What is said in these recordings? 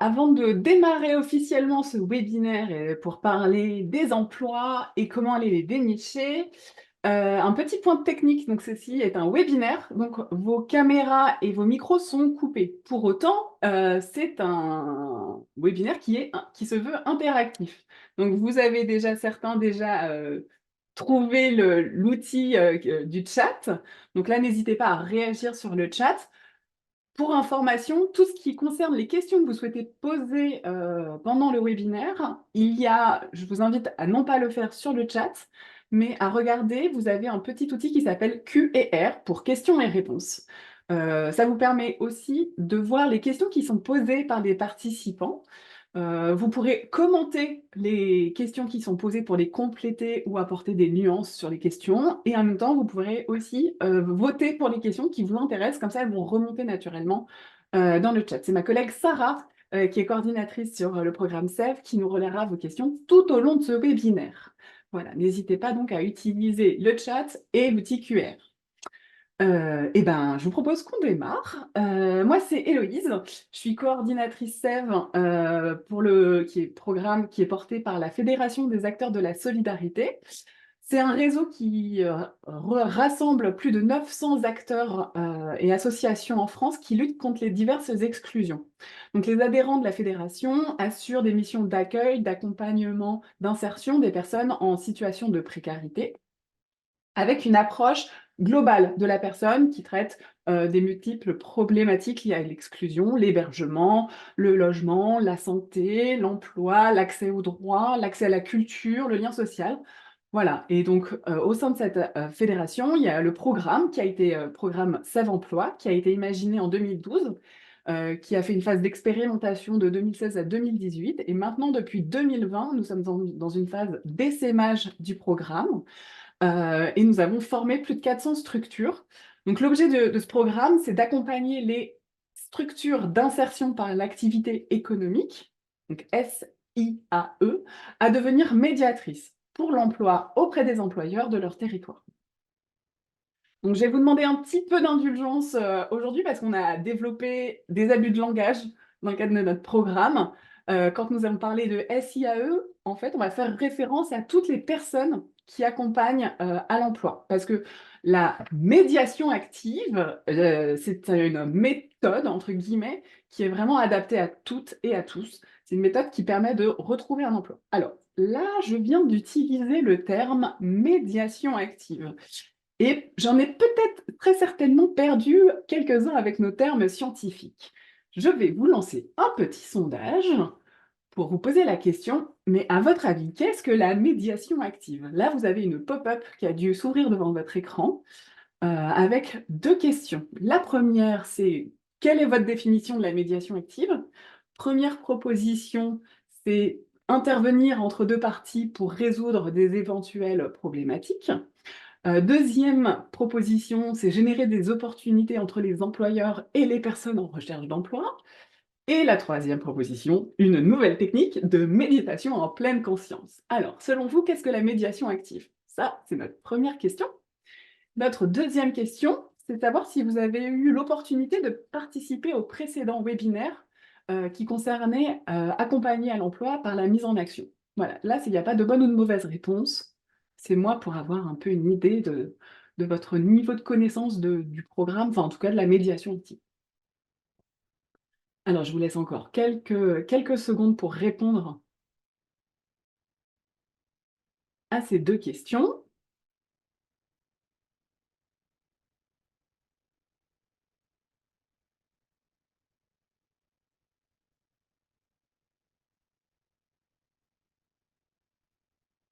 Avant de démarrer officiellement ce webinaire pour parler des emplois et comment aller les dénicher, un petit point technique, donc ceci est un webinaire, donc vos caméras et vos micros sont coupés. Pour autant, c'est un webinaire qui se veut interactif. Donc vous avez déjà trouvé l'outil du chat. Donc là, n'hésitez pas à réagir sur le chat. Pour information, tout ce qui concerne les questions que vous souhaitez poser pendant le webinaire, je vous invite à non pas le faire sur le chat, mais à regarder, vous avez un petit outil qui s'appelle Q&R pour questions et réponses. Ça vous permet aussi de voir les questions qui sont posées par les participants. Vous pourrez commenter les questions qui sont posées pour les compléter ou apporter des nuances sur les questions. Et en même temps, vous pourrez aussi voter pour les questions qui vous intéressent. Comme ça, elles vont remonter naturellement dans le chat. C'est ma collègue Sarah, qui est coordinatrice sur le programme SEV, qui nous relaiera vos questions tout au long de ce webinaire. Voilà, n'hésitez pas donc à utiliser le chat et l'outil QR. Eh ben, je vous propose qu'on démarre. Moi, c'est Héloïse. Je suis coordinatrice SEV programme qui est porté par la Fédération des acteurs de la solidarité. C'est un réseau qui rassemble plus de 900 acteurs et associations en France qui luttent contre les diverses exclusions. Donc, les adhérents de la fédération assurent des missions d'accueil, d'accompagnement, d'insertion des personnes en situation de précarité, avec une approche globale de la personne qui traite des multiples problématiques liées à l'exclusion, l'hébergement, le logement, la santé, l'emploi, l'accès aux droits, l'accès à la culture, le lien social. Voilà, et donc au sein de cette fédération, il y a le programme qui a été programme Sève Emploi, qui a été imaginé en 2012, qui a fait une phase d'expérimentation de 2016 à 2018, et maintenant depuis 2020, nous sommes dans une phase d'essaimage du programme. Et nous avons formé plus de 400 structures. Donc l'objet de ce programme, c'est d'accompagner les structures d'insertion par l'activité économique, donc SIAE, à devenir médiatrices pour l'emploi auprès des employeurs de leur territoire. Donc je vais vous demander un petit peu d'indulgence aujourd'hui parce qu'on a développé des abus de langage dans le cadre de notre programme. Quand nous allons parler de SIAE, en fait, on va faire référence à toutes les personnes qui accompagnent à l'emploi. Parce que la médiation active, c'est une méthode, entre guillemets, qui est vraiment adaptée à toutes et à tous. C'est une méthode qui permet de retrouver un emploi. Alors là, je viens d'utiliser le terme médiation active. Et j'en ai peut-être très certainement perdu quelques-uns avec nos termes scientifiques. Je vais vous lancer un petit sondage pour vous poser la question, mais à votre avis, qu'est-ce que la médiation active? Là, vous avez une pop-up qui a dû s'ouvrir devant votre écran avec deux questions. La première, c'est quelle est votre définition de la médiation active? Première proposition, c'est intervenir entre deux parties pour résoudre des éventuelles problématiques. Deuxième proposition, c'est générer des opportunités entre les employeurs et les personnes en recherche d'emploi. Et la troisième proposition, une nouvelle technique de méditation en pleine conscience. Alors, selon vous, qu'est-ce que la médiation active? Ça, c'est notre première question. Notre deuxième question, c'est de savoir si vous avez eu l'opportunité de participer au précédent webinaire qui concernait accompagner à l'emploi par la mise en action. Voilà, là, il n'y a pas de bonne ou de mauvaise réponse. C'est moi pour avoir un peu une idée de votre niveau de connaissance du programme, enfin en tout cas de la médiation active. Alors, je vous laisse encore quelques secondes pour répondre à ces deux questions.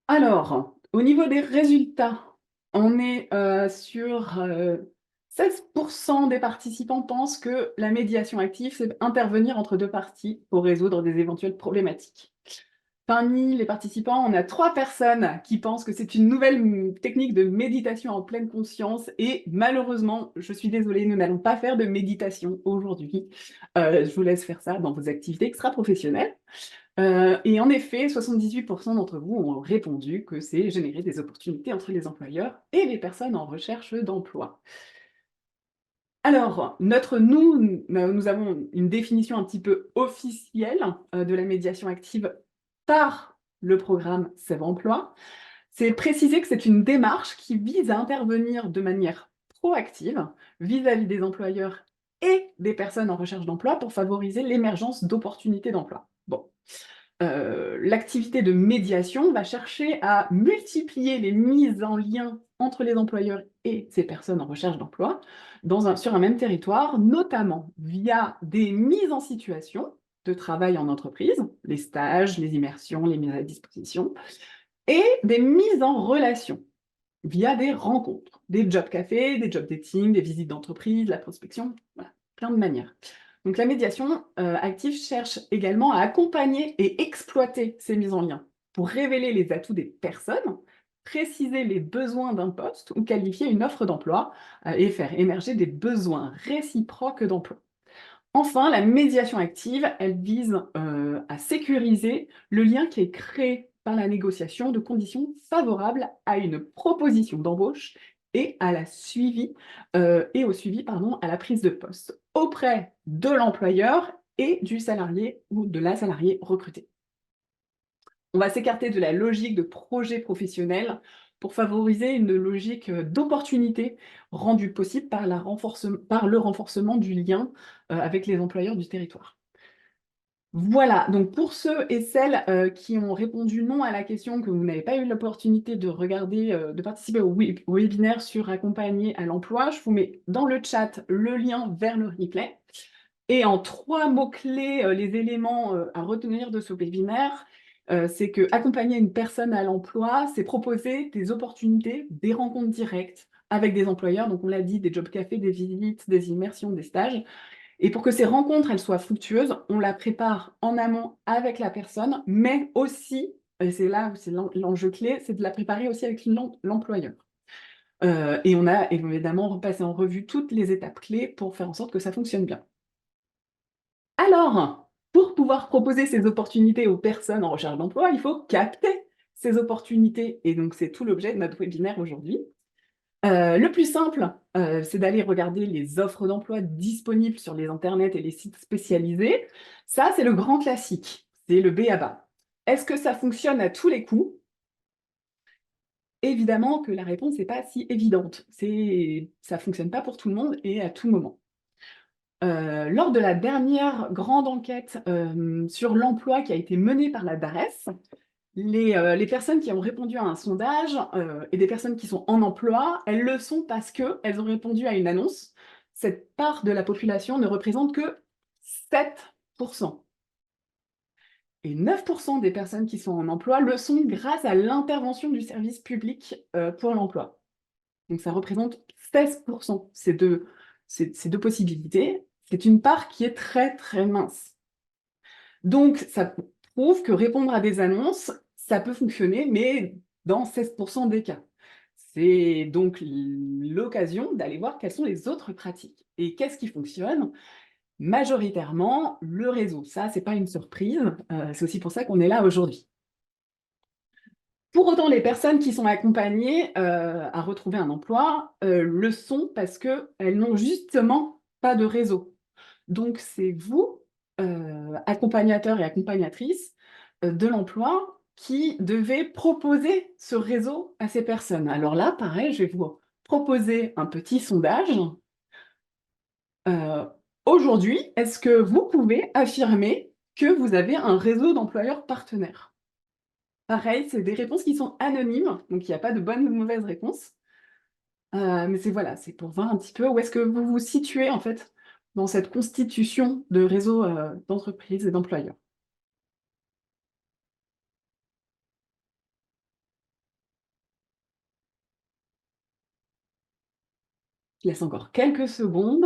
Alors, au niveau des résultats, on est sur 16% des participants pensent que la médiation active, c'est intervenir entre deux parties pour résoudre des éventuelles problématiques. Parmi les participants, on a 3 personnes qui pensent que c'est une nouvelle technique de méditation en pleine conscience et malheureusement, je suis désolée, nous n'allons pas faire de méditation aujourd'hui. Je vous laisse faire ça dans vos activités extra-professionnelles. Et en effet, 78% d'entre vous ont répondu que c'est générer des opportunités entre les employeurs et les personnes en recherche d'emploi. Alors, nous avons une définition un petit peu officielle de la médiation active par le programme Sève Emploi. C'est préciser que c'est une démarche qui vise à intervenir de manière proactive vis-à-vis des employeurs et des personnes en recherche d'emploi pour favoriser l'émergence d'opportunités d'emploi. Bon, l'activité de médiation va chercher à multiplier les mises en lien entre les employeurs et ces personnes en recherche d'emploi sur un même territoire, notamment via des mises en situation de travail en entreprise, les stages, les immersions, les mises à disposition, et des mises en relation via des rencontres, des job cafés, des job dating, des visites d'entreprise, la prospection, voilà, plein de manières. Donc la médiation active cherche également à accompagner et exploiter ces mises en lien pour révéler les atouts des personnes, préciser les besoins d'un poste ou qualifier une offre d'emploi et faire émerger des besoins réciproques d'emploi. Enfin, la médiation active, elle vise à sécuriser le lien qui est créé par la négociation de conditions favorables à une proposition d'embauche et au suivi, pardon, à la prise de poste auprès de l'employeur et du salarié ou de la salariée recrutée. On va s'écarter de la logique de projet professionnel pour favoriser une logique d'opportunité rendue possible par le renforcement du lien avec les employeurs du territoire. Voilà, donc pour ceux et celles qui ont répondu non à la question, que vous n'avez pas eu l'opportunité de regarder, de participer au webinaire sur accompagner à l'emploi, je vous mets dans le chat le lien vers le replay. Et en 3 mots-clés, les éléments à retenir de ce webinaire, c'est que accompagner une personne à l'emploi, c'est proposer des opportunités, des rencontres directes avec des employeurs, donc on l'a dit, des job cafés, des visites, des immersions, des stages. Et pour que ces rencontres, elles soient fructueuses, on la prépare en amont avec la personne, mais aussi, et c'est là où c'est l'enjeu clé, c'est de la préparer aussi avec l'employeur. Et on a évidemment repassé en revue toutes les étapes clés pour faire en sorte que ça fonctionne bien. Alors, pour pouvoir proposer ces opportunités aux personnes en recherche d'emploi, il faut capter ces opportunités. Et donc, c'est tout l'objet de notre webinaire aujourd'hui. Le plus simple, c'est d'aller regarder les offres d'emploi disponibles sur les internets et les sites spécialisés. Ça, c'est le grand classique, c'est le b.a.-ba. Est-ce que ça fonctionne à tous les coups? Évidemment que la réponse n'est pas si évidente. Ça ne fonctionne pas pour tout le monde et à tout moment. Lors de la dernière grande enquête sur l'emploi qui a été menée par la DARES, les personnes qui ont répondu à un sondage et des personnes qui sont en emploi, elles le sont parce qu'elles ont répondu à une annonce. Cette part de la population ne représente que 7%. Et 9% des personnes qui sont en emploi le sont grâce à l'intervention du service public pour l'emploi. Donc ça représente 16%. Ces deux possibilités. C'est une part qui est très très mince. Donc ça prouve que répondre à des annonces, ça peut fonctionner, mais dans 16% des cas. C'est donc l'occasion d'aller voir quelles sont les autres pratiques. Et qu'est-ce qui fonctionne? Majoritairement, le réseau. Ça, c'est pas une surprise. C'est aussi pour ça qu'on est là aujourd'hui. Pour autant, les personnes qui sont accompagnées à retrouver un emploi le sont parce qu'elles n'ont justement pas de réseau. Donc, c'est vous, accompagnateurs et accompagnatrices de l'emploi, qui devez proposer ce réseau à ces personnes. Alors là, pareil, je vais vous proposer un petit sondage. Euh, Aujourd'hui, est-ce que vous pouvez affirmer que vous avez un réseau d'employeurs partenaires? Pareil, c'est des réponses qui sont anonymes, donc il n'y a pas de bonne ou de mauvaise réponse. Mais voilà, c'est pour voir un petit peu où est-ce que vous vous situez, en fait, dans cette constitution de réseau, d'entreprises et d'employeurs. Je laisse encore quelques secondes.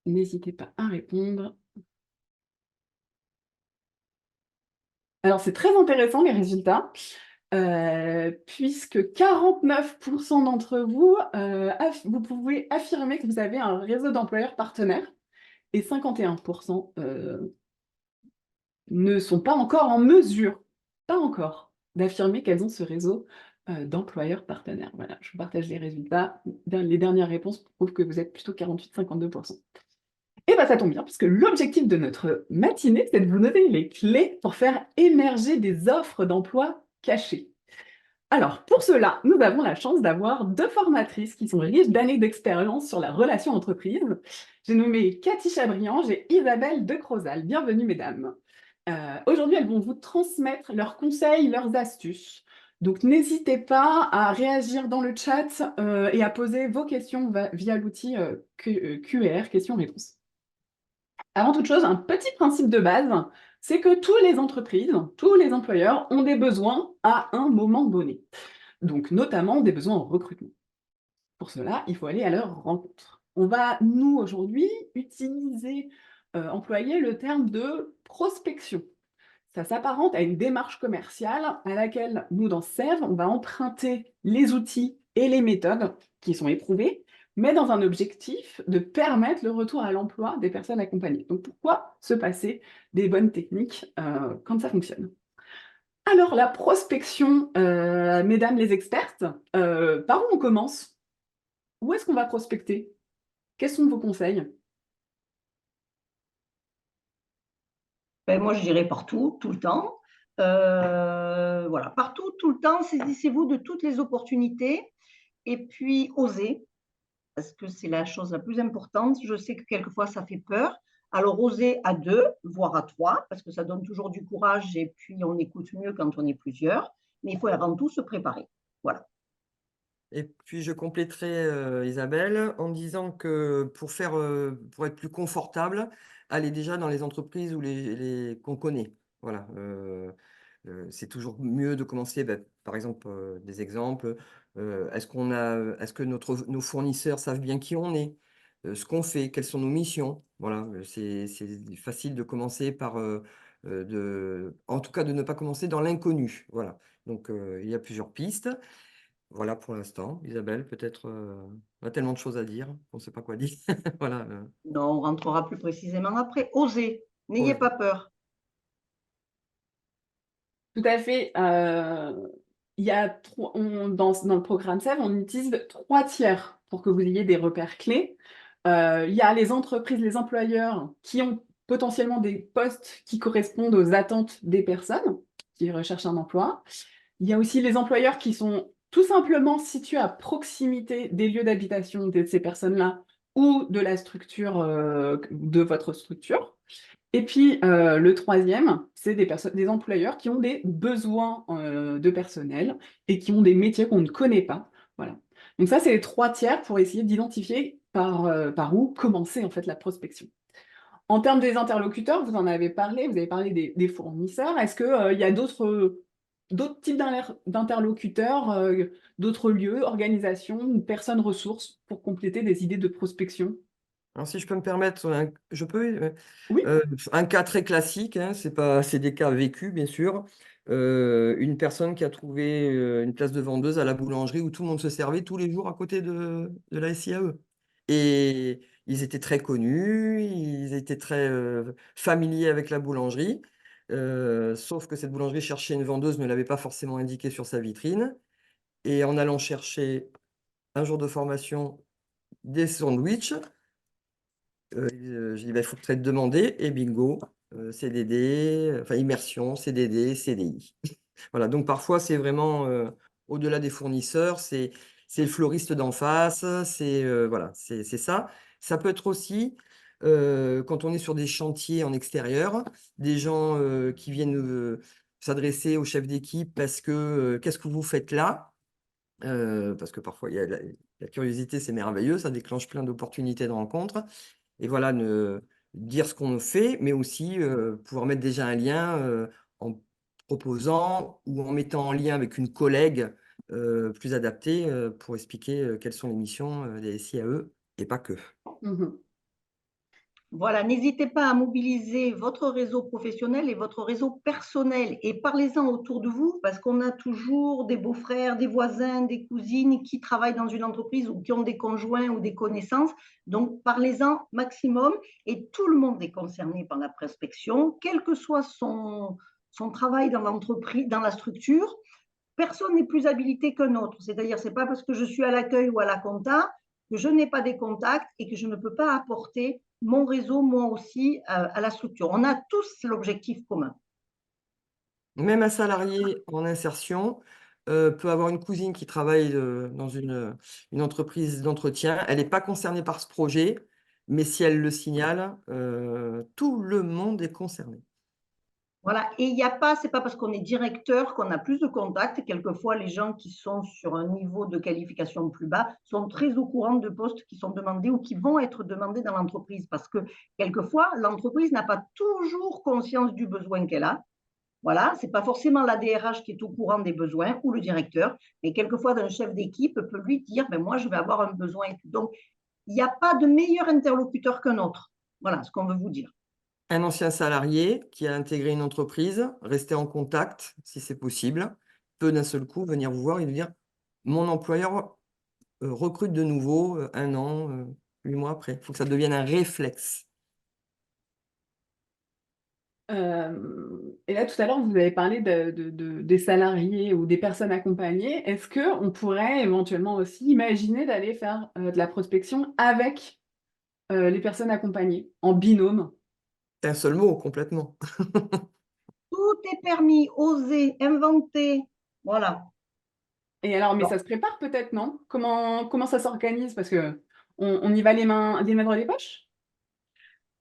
N'hésitez pas à répondre. Alors, c'est très intéressant les résultats, puisque 49% d'entre vous, vous pouvez affirmer que vous avez un réseau d'employeurs partenaires et 51% ne sont pas encore en mesure pas encore d'affirmer qu'elles ont ce réseau d'employeurs partenaires. Voilà, je vous partage les résultats. Les dernières réponses prouvent que vous êtes plutôt 48-52%. Et bien ça tombe bien, parce que l'objectif de notre matinée, c'est de vous donner les clés pour faire émerger des offres d'emploi cachées. Alors, pour cela, nous avons la chance d'avoir deux formatrices qui sont riches d'années d'expérience sur la relation entreprise. J'ai nommé Cathy Chabriange et Isabelle De Crozal. Bienvenue, mesdames. Aujourd'hui, elles vont vous transmettre leurs conseils, leurs astuces. Donc, n'hésitez pas à réagir dans le chat et à poser vos questions via l'outil QR, questions-réponses. Avant toute chose, un petit principe de base, c'est que toutes les entreprises, tous les employeurs ont des besoins à un moment donné. Donc, notamment des besoins en recrutement. Pour cela, il faut aller à leur rencontre. On va, nous, aujourd'hui, employer le terme de prospection. Ça s'apparente à une démarche commerciale à laquelle nous, dans Sève, on va emprunter les outils et les méthodes qui sont éprouvés, mais dans un objectif de permettre le retour à l'emploi des personnes accompagnées. Donc pourquoi se passer des bonnes techniques quand ça fonctionne? Alors la prospection, mesdames les expertes, par où on commence? Où est-ce qu'on va prospecter? Quels sont vos conseils? Ben, moi, je dirais partout, tout le temps. Voilà, partout, tout le temps, saisissez-vous de toutes les opportunités et puis osez, parce que c'est la chose la plus importante. Je sais que quelquefois, ça fait peur. Alors, osez à deux, voire à trois, parce que ça donne toujours du courage et puis on écoute mieux quand on est plusieurs. Mais il faut avant tout se préparer. Voilà. Et puis, je compléterai, Isabelle, en disant que pour être plus confortable, allez déjà dans les entreprises qu'on connaît. Voilà, c'est toujours mieux de commencer, par exemple, des exemples. Est-ce que nos fournisseurs savent bien qui on est, ce qu'on fait, quelles sont nos missions? Voilà, c'est facile de commencer en tout cas, de ne pas commencer dans l'inconnu. Voilà, donc il y a plusieurs pistes. Voilà pour l'instant. Isabelle, peut-être, on a tellement de choses à dire qu'on ne sait pas quoi dire. Voilà, Non, on rentrera plus précisément après. Osez, n'ayez pause. pas peur. Tout à fait. Il y a dans le programme SEV, on utilise 3 tiers pour que vous ayez des repères clés. Il y a les entreprises, les employeurs qui ont potentiellement des postes qui correspondent aux attentes des personnes qui recherchent un emploi. Il y a aussi les employeurs qui sont tout simplement situés à proximité des lieux d'habitation de ces personnes-là ou de la structure, de votre structure. Et puis, le troisième, c'est des employeurs qui ont des besoins de personnel et qui ont des métiers qu'on ne connaît pas. Voilà. Donc ça, c'est les 3 tiers pour essayer d'identifier par où commencer en fait la prospection. En termes des interlocuteurs, vous en avez parlé, vous avez parlé des fournisseurs. Est-ce qu'il y a d'autres types d'interlocuteurs, d'autres lieux, organisations, personnes ressources pour compléter des idées de prospection? Alors, si je peux me permettre, je peux, Oui. un cas très classique, hein, c'est des cas vécus, bien sûr. Une personne qui a trouvé une place de vendeuse à la boulangerie où tout le monde se servait tous les jours à côté de la SIAE. Et ils étaient très connus, ils étaient très familiers avec la boulangerie, sauf que cette boulangerie cherchait une vendeuse, ne l'avait pas forcément indiqué sur sa vitrine. Et en allant chercher un jour de formation des sandwichs, j'ai dit: «Il faut peut-être demander» et bingo, CDD, enfin immersion, CDD, CDI. Voilà, donc parfois c'est vraiment, au-delà des fournisseurs, c'est le fleuriste d'en face, voilà, c'est ça. Ça peut être aussi, quand on est sur des chantiers en extérieur, des gens, qui viennent, s'adresser au chef d'équipe parce que, «Qu'est-ce que vous faites là?» Parce que parfois il y a la curiosité, c'est merveilleux, ça déclenche plein d'opportunités de rencontres. Et voilà, dire ce qu'on fait, mais aussi pouvoir mettre déjà un lien en proposant ou en mettant en lien avec une collègue plus adaptée pour expliquer quelles sont les missions des SIAE et pas que. Mhm. Voilà, n'hésitez pas à mobiliser votre réseau professionnel et votre réseau personnel et parlez-en autour de vous parce qu'on a toujours des beaux-frères, des voisins, des cousines qui travaillent dans une entreprise ou qui ont des conjoints ou des connaissances. Donc, parlez-en maximum et tout le monde est concerné par la prospection, quel que soit son travail dans l'entreprise, dans la structure, personne n'est plus habilité qu'un autre. C'est-à-dire, c'est pas parce que je suis à l'accueil ou à la compta que je n'ai pas des contacts et que je ne peux pas apporter mon réseau, moi aussi, à la structure. On a tous l'objectif commun. Même un salarié en insertion peut avoir une cousine qui travaille dans une entreprise d'entretien. Elle n'est pas concernée par ce projet, mais si elle le signale, tout le monde est concerné. Voilà, et il n'y a pas, c'est pas parce qu'on est directeur qu'on a plus de contacts. Quelquefois, les gens qui sont sur un niveau de qualification plus bas sont très au courant de postes qui sont demandés ou qui vont être demandés dans l'entreprise parce que quelquefois, l'entreprise n'a pas toujours conscience du besoin qu'elle a. Voilà, c'est pas forcément la DRH qui est au courant des besoins ou le directeur, mais quelquefois, un chef d'équipe peut lui dire, ben moi, je vais avoir un besoin. Donc, il n'y a pas de meilleur interlocuteur qu'un autre. Voilà ce qu'on veut vous dire. Un ancien salarié qui a intégré une entreprise, rester en contact si c'est possible, peut d'un seul coup venir vous voir et vous dire mon employeur recrute de nouveau 1 an, 8 mois après. Il faut que ça devienne un réflexe. Et là, tout à l'heure, vous avez parlé des salariés ou des personnes accompagnées. Est-ce qu'on pourrait éventuellement aussi imaginer d'aller faire de la prospection avec les personnes accompagnées, en binôme? C'est un seul mot, complètement. Tout est permis, oser, inventer. Voilà. Et alors, mais Non. ça se prépare peut-être, non? Comment ça s'organise? Parce que on y va les mains dans les poches?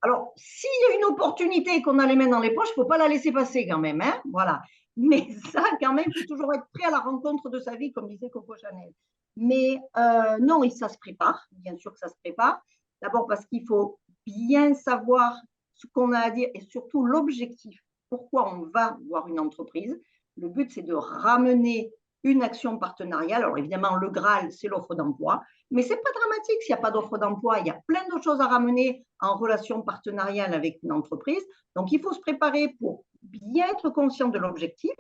Alors, s'il y a une opportunité et qu'on a les mains dans les poches, il ne faut pas la laisser passer quand même. Hein, voilà. Mais ça, quand même, il faut toujours être prêt à la rencontre de sa vie, comme disait Coco Chanel. Mais non, ça se prépare. Bien sûr que ça se prépare. D'abord parce qu'il faut bien savoir ce qu'on a à dire et surtout l'objectif. Pourquoi on va voir une entreprise? Le but, c'est de ramener une action partenariale. Alors évidemment, le Graal, c'est l'offre d'emploi. Mais ce n'est pas dramatique s'il n'y a pas d'offre d'emploi. Il y a plein d'autres choses à ramener en relation partenariale avec une entreprise. Donc, il faut se préparer pour bien être conscient de l'objectif,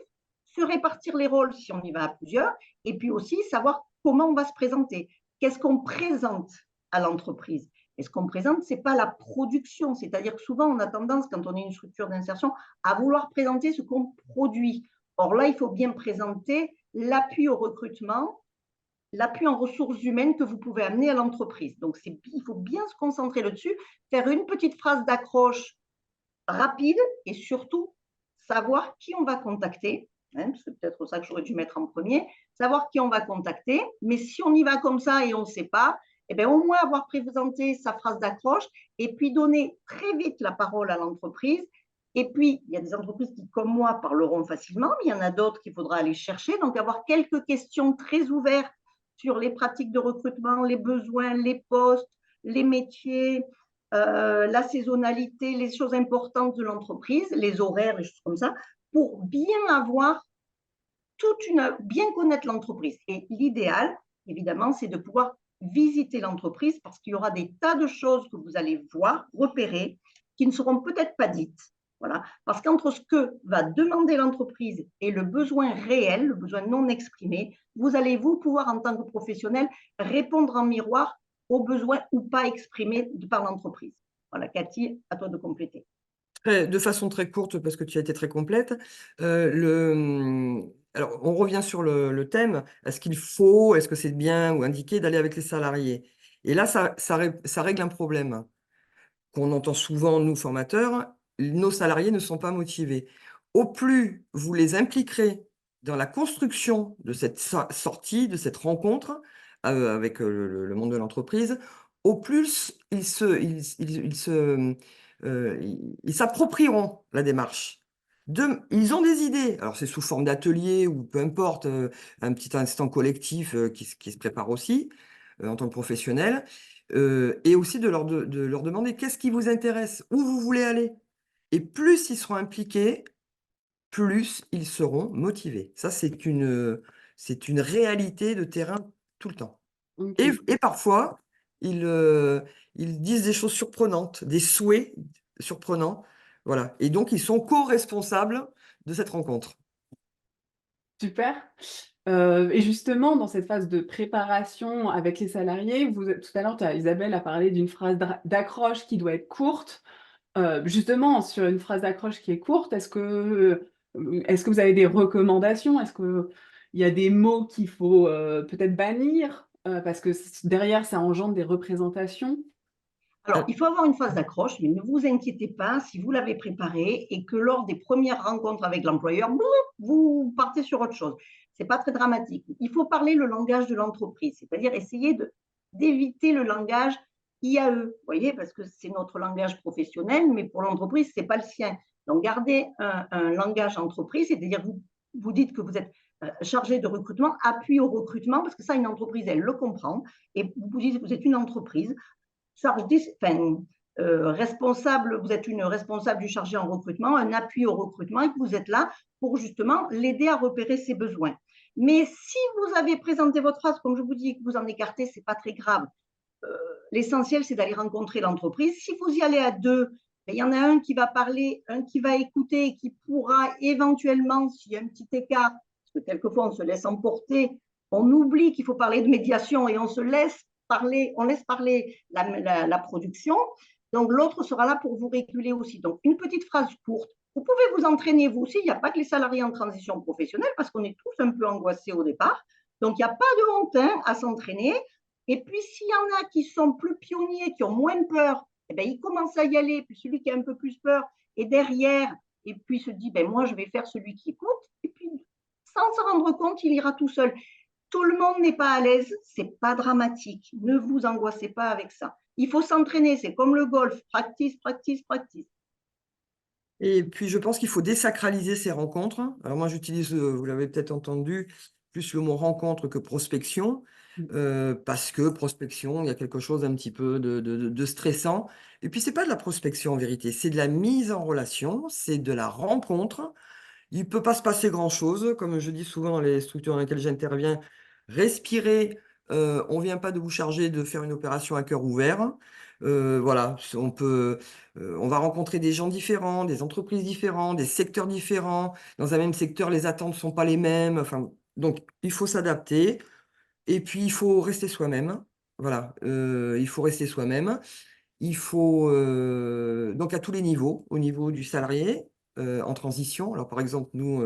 se répartir les rôles si on y va à plusieurs, et puis aussi savoir comment on va se présenter. Qu'est-ce qu'on présente à l'entreprise? Et ce qu'on présente, ce n'est pas la production. C'est-à-dire que souvent, on a tendance, quand on est une structure d'insertion, à vouloir présenter ce qu'on produit. Or là, il faut bien présenter l'appui au recrutement, l'appui en ressources humaines que vous pouvez amener à l'entreprise. Donc, il faut bien se concentrer là-dessus, faire une petite phrase d'accroche rapide et surtout savoir qui on va contacter. Hein, c'est peut-être ça que j'aurais dû mettre en premier, savoir qui on va contacter. Mais si on y va comme ça et on ne sait pas, eh bien, au moins avoir présenté sa phrase d'accroche et puis donner très vite la parole à l'entreprise. Et puis, il y a des entreprises qui, comme moi, parleront facilement, mais il y en a d'autres qu'il faudra aller chercher. Donc, avoir quelques questions très ouvertes sur les pratiques de recrutement, les besoins, les postes, les métiers, la saisonnalité, les choses importantes de l'entreprise, les horaires, les choses comme ça, pour bien avoir bien connaître l'entreprise. Et l'idéal, évidemment, c'est de pouvoir visiter l'entreprise parce qu'il y aura des tas de choses que vous allez voir, repérer, qui ne seront peut-être pas dites. Voilà. Parce qu'entre ce que va demander l'entreprise et le besoin réel, le besoin non exprimé, vous allez, vous, pouvoir, en tant que professionnel, répondre en miroir aux besoins ou pas exprimés par l'entreprise. Voilà, Cathy, à toi de compléter. De façon très courte, parce que tu as été très complète, alors on revient sur le thème. Est-ce que c'est bien ou indiqué d'aller avec les salariés? Et là, ça règle un problème qu'on entend souvent, nous, formateurs. Nos salariés ne sont pas motivés. Au plus vous les impliquerez dans la construction de cette sortie, de cette rencontre avec le monde de l'entreprise, au plus ils s'approprieront la démarche. Ils ont des idées. Alors, c'est sous forme d'atelier ou peu importe, un petit instant collectif qui se prépare aussi en tant que professionnel. Et aussi de leur demander qu'est-ce qui vous intéresse, où vous voulez aller. Et plus ils seront impliqués, plus ils seront motivés. Ça, c'est une réalité de terrain tout le temps. Ok. Et parfois, ils disent des choses surprenantes, des souhaits surprenants. Voilà. Et donc, ils sont co-responsables de cette rencontre. Super. Et justement, dans cette phase de préparation avec les salariés, tout à l'heure, Isabelle a parlé d'une phrase d'accroche qui doit être courte. Justement, sur une phrase d'accroche qui est courte, est-ce que Est-ce que vous avez des recommandations? Est-ce qu'il y a des mots qu'il faut peut-être bannir parce que derrière, ça engendre des représentations? Alors, il faut avoir une phase d'accroche, mais ne vous inquiétez pas si vous l'avez préparé et que lors des premières rencontres avec l'employeur, vous partez sur autre chose. Ce n'est pas très dramatique. Il faut parler le langage de l'entreprise, c'est-à-dire essayer d'éviter le langage IAE, vous voyez, parce que c'est notre langage professionnel, mais pour l'entreprise, ce n'est pas le sien. Donc, gardez un langage entreprise, c'est-à-dire vous dites que vous êtes chargé de recrutement, appui au recrutement, parce que ça, une entreprise, elle le comprend, et vous dites que vous êtes une entreprise, responsable, vous êtes une responsable du chargé en recrutement, un appui au recrutement, et que vous êtes là pour justement l'aider à repérer ses besoins. Mais si vous avez présenté votre phrase, comme je vous dis, et que vous en écartez, ce n'est pas très grave. L'essentiel, c'est d'aller rencontrer l'entreprise. Si vous y allez à deux, il y en a un qui va parler, un qui va écouter, et qui pourra éventuellement, s'il y a un petit écart, parce que quelquefois on se laisse emporter, on oublie qu'il faut parler de médiation et on laisse parler la production. Donc l'autre sera là pour vous réguler aussi. Donc une petite phrase courte. Vous pouvez vous entraîner vous aussi. Il n'y a pas que les salariés en transition professionnelle parce qu'on est tous un peu angoissés au départ. Donc il n'y a pas de honte à s'entraîner. Et puis s'il y en a qui sont plus pionniers, qui ont moins de peur, eh bien, ils commencent à y aller. Puis celui qui a un peu plus peur est derrière et puis se dit ben, moi je vais faire celui qui écoute. Et puis sans se rendre compte, il ira tout seul. Tout le monde n'est pas à l'aise, c'est pas dramatique. Ne vous angoissez pas avec ça. Il faut s'entraîner, c'est comme le golf, practice, practice, practice. Et puis, je pense qu'il faut désacraliser ces rencontres. Alors moi, j'utilise, vous l'avez peut-être entendu, plus le mot rencontre que prospection, parce que prospection, il y a quelque chose un petit peu de stressant. Et puis, c'est pas de la prospection en vérité, c'est de la mise en relation, c'est de la rencontre. Il ne peut pas se passer grand-chose, comme je dis souvent dans les structures dans lesquelles j'interviens. Respirez, on ne vient pas de vous charger de faire une opération à cœur ouvert. Voilà, on va rencontrer des gens différents, des entreprises différentes, des secteurs différents. Dans un même secteur, les attentes ne sont pas les mêmes. Enfin, donc, il faut s'adapter. Et puis, il faut rester soi-même. Voilà, il faut rester soi-même. Il faut, donc à tous les niveaux, au niveau du salarié, en transition. Alors, par exemple, nous,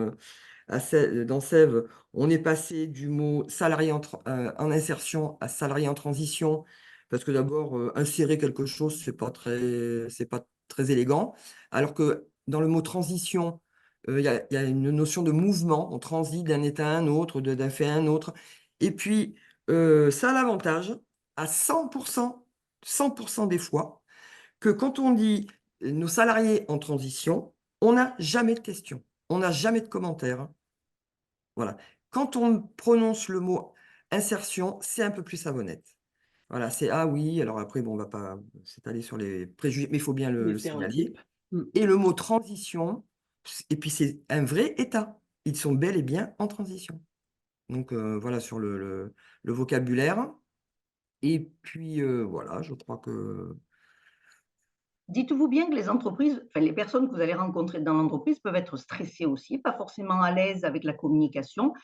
dans Sève, on est passé du mot salarié en insertion à salarié en transition, parce que d'abord, insérer quelque chose, c'est pas très élégant. Alors que dans le mot transition, il y a une notion de mouvement. On transite d'un état à un autre, d'un fait à un autre. Et puis, ça a l'avantage, à 100% des fois, que quand on dit nos salariés en transition, on n'a jamais de questions, on n'a jamais de commentaires. Voilà. Quand on prononce le mot insertion, c'est un peu plus savonnette. Voilà, c'est ah oui, alors après, bon, on ne va pas s'étaler sur les préjugés, mais il faut bien Les le signaler. stéréotypes. Et le mot transition, et puis c'est un vrai état. Ils sont bel et bien en transition. Donc voilà sur le vocabulaire. Et puis voilà, je crois que Dites-vous bien que les entreprises, enfin les personnes que vous allez rencontrer dans l'entreprise peuvent être stressées aussi, pas forcément à l'aise avec la communication,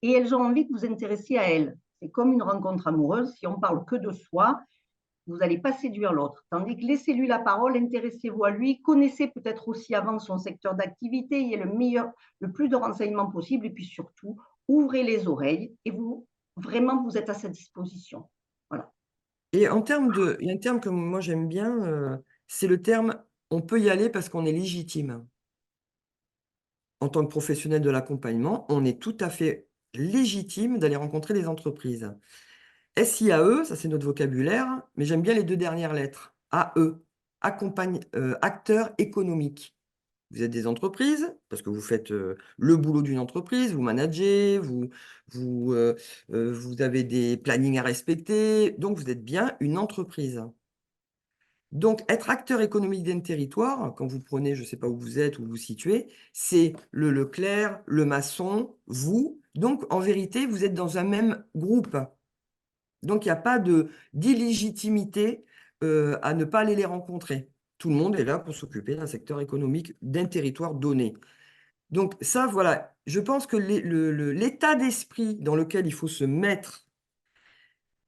et elles ont envie que vous intéressiez à elles. C'est comme une rencontre amoureuse, si on parle que de soi, vous n'allez pas séduire l'autre. Tandis que laissez-lui la parole, intéressez-vous à lui, connaissez peut-être aussi avant son secteur d'activité, il y a le plus de renseignements possible, et puis surtout, ouvrez les oreilles et vous êtes à sa disposition. Voilà. et il y a un terme que moi j'aime bien, c'est le terme on peut y aller parce qu'on est légitime. En tant que professionnel de l'accompagnement, on est tout à fait légitime d'aller rencontrer les entreprises. SIAE, ça c'est notre vocabulaire, mais j'aime bien les deux dernières lettres. AE, acteur économique. Vous êtes des entreprises, parce que vous faites le boulot d'une entreprise, vous managez, vous avez des plannings à respecter, donc vous êtes bien une entreprise. Donc, être acteur économique d'un territoire, quand vous prenez, je ne sais pas où vous êtes, où vous vous situez, c'est le Leclerc, le Maçon, vous. Donc, en vérité, vous êtes dans un même groupe. Donc, il n'y a pas d'illégitimité à ne pas aller les rencontrer. Tout le monde est là pour s'occuper d'un secteur économique d'un territoire donné. Donc, ça, voilà. Je pense que l'état d'esprit dans lequel il faut se mettre,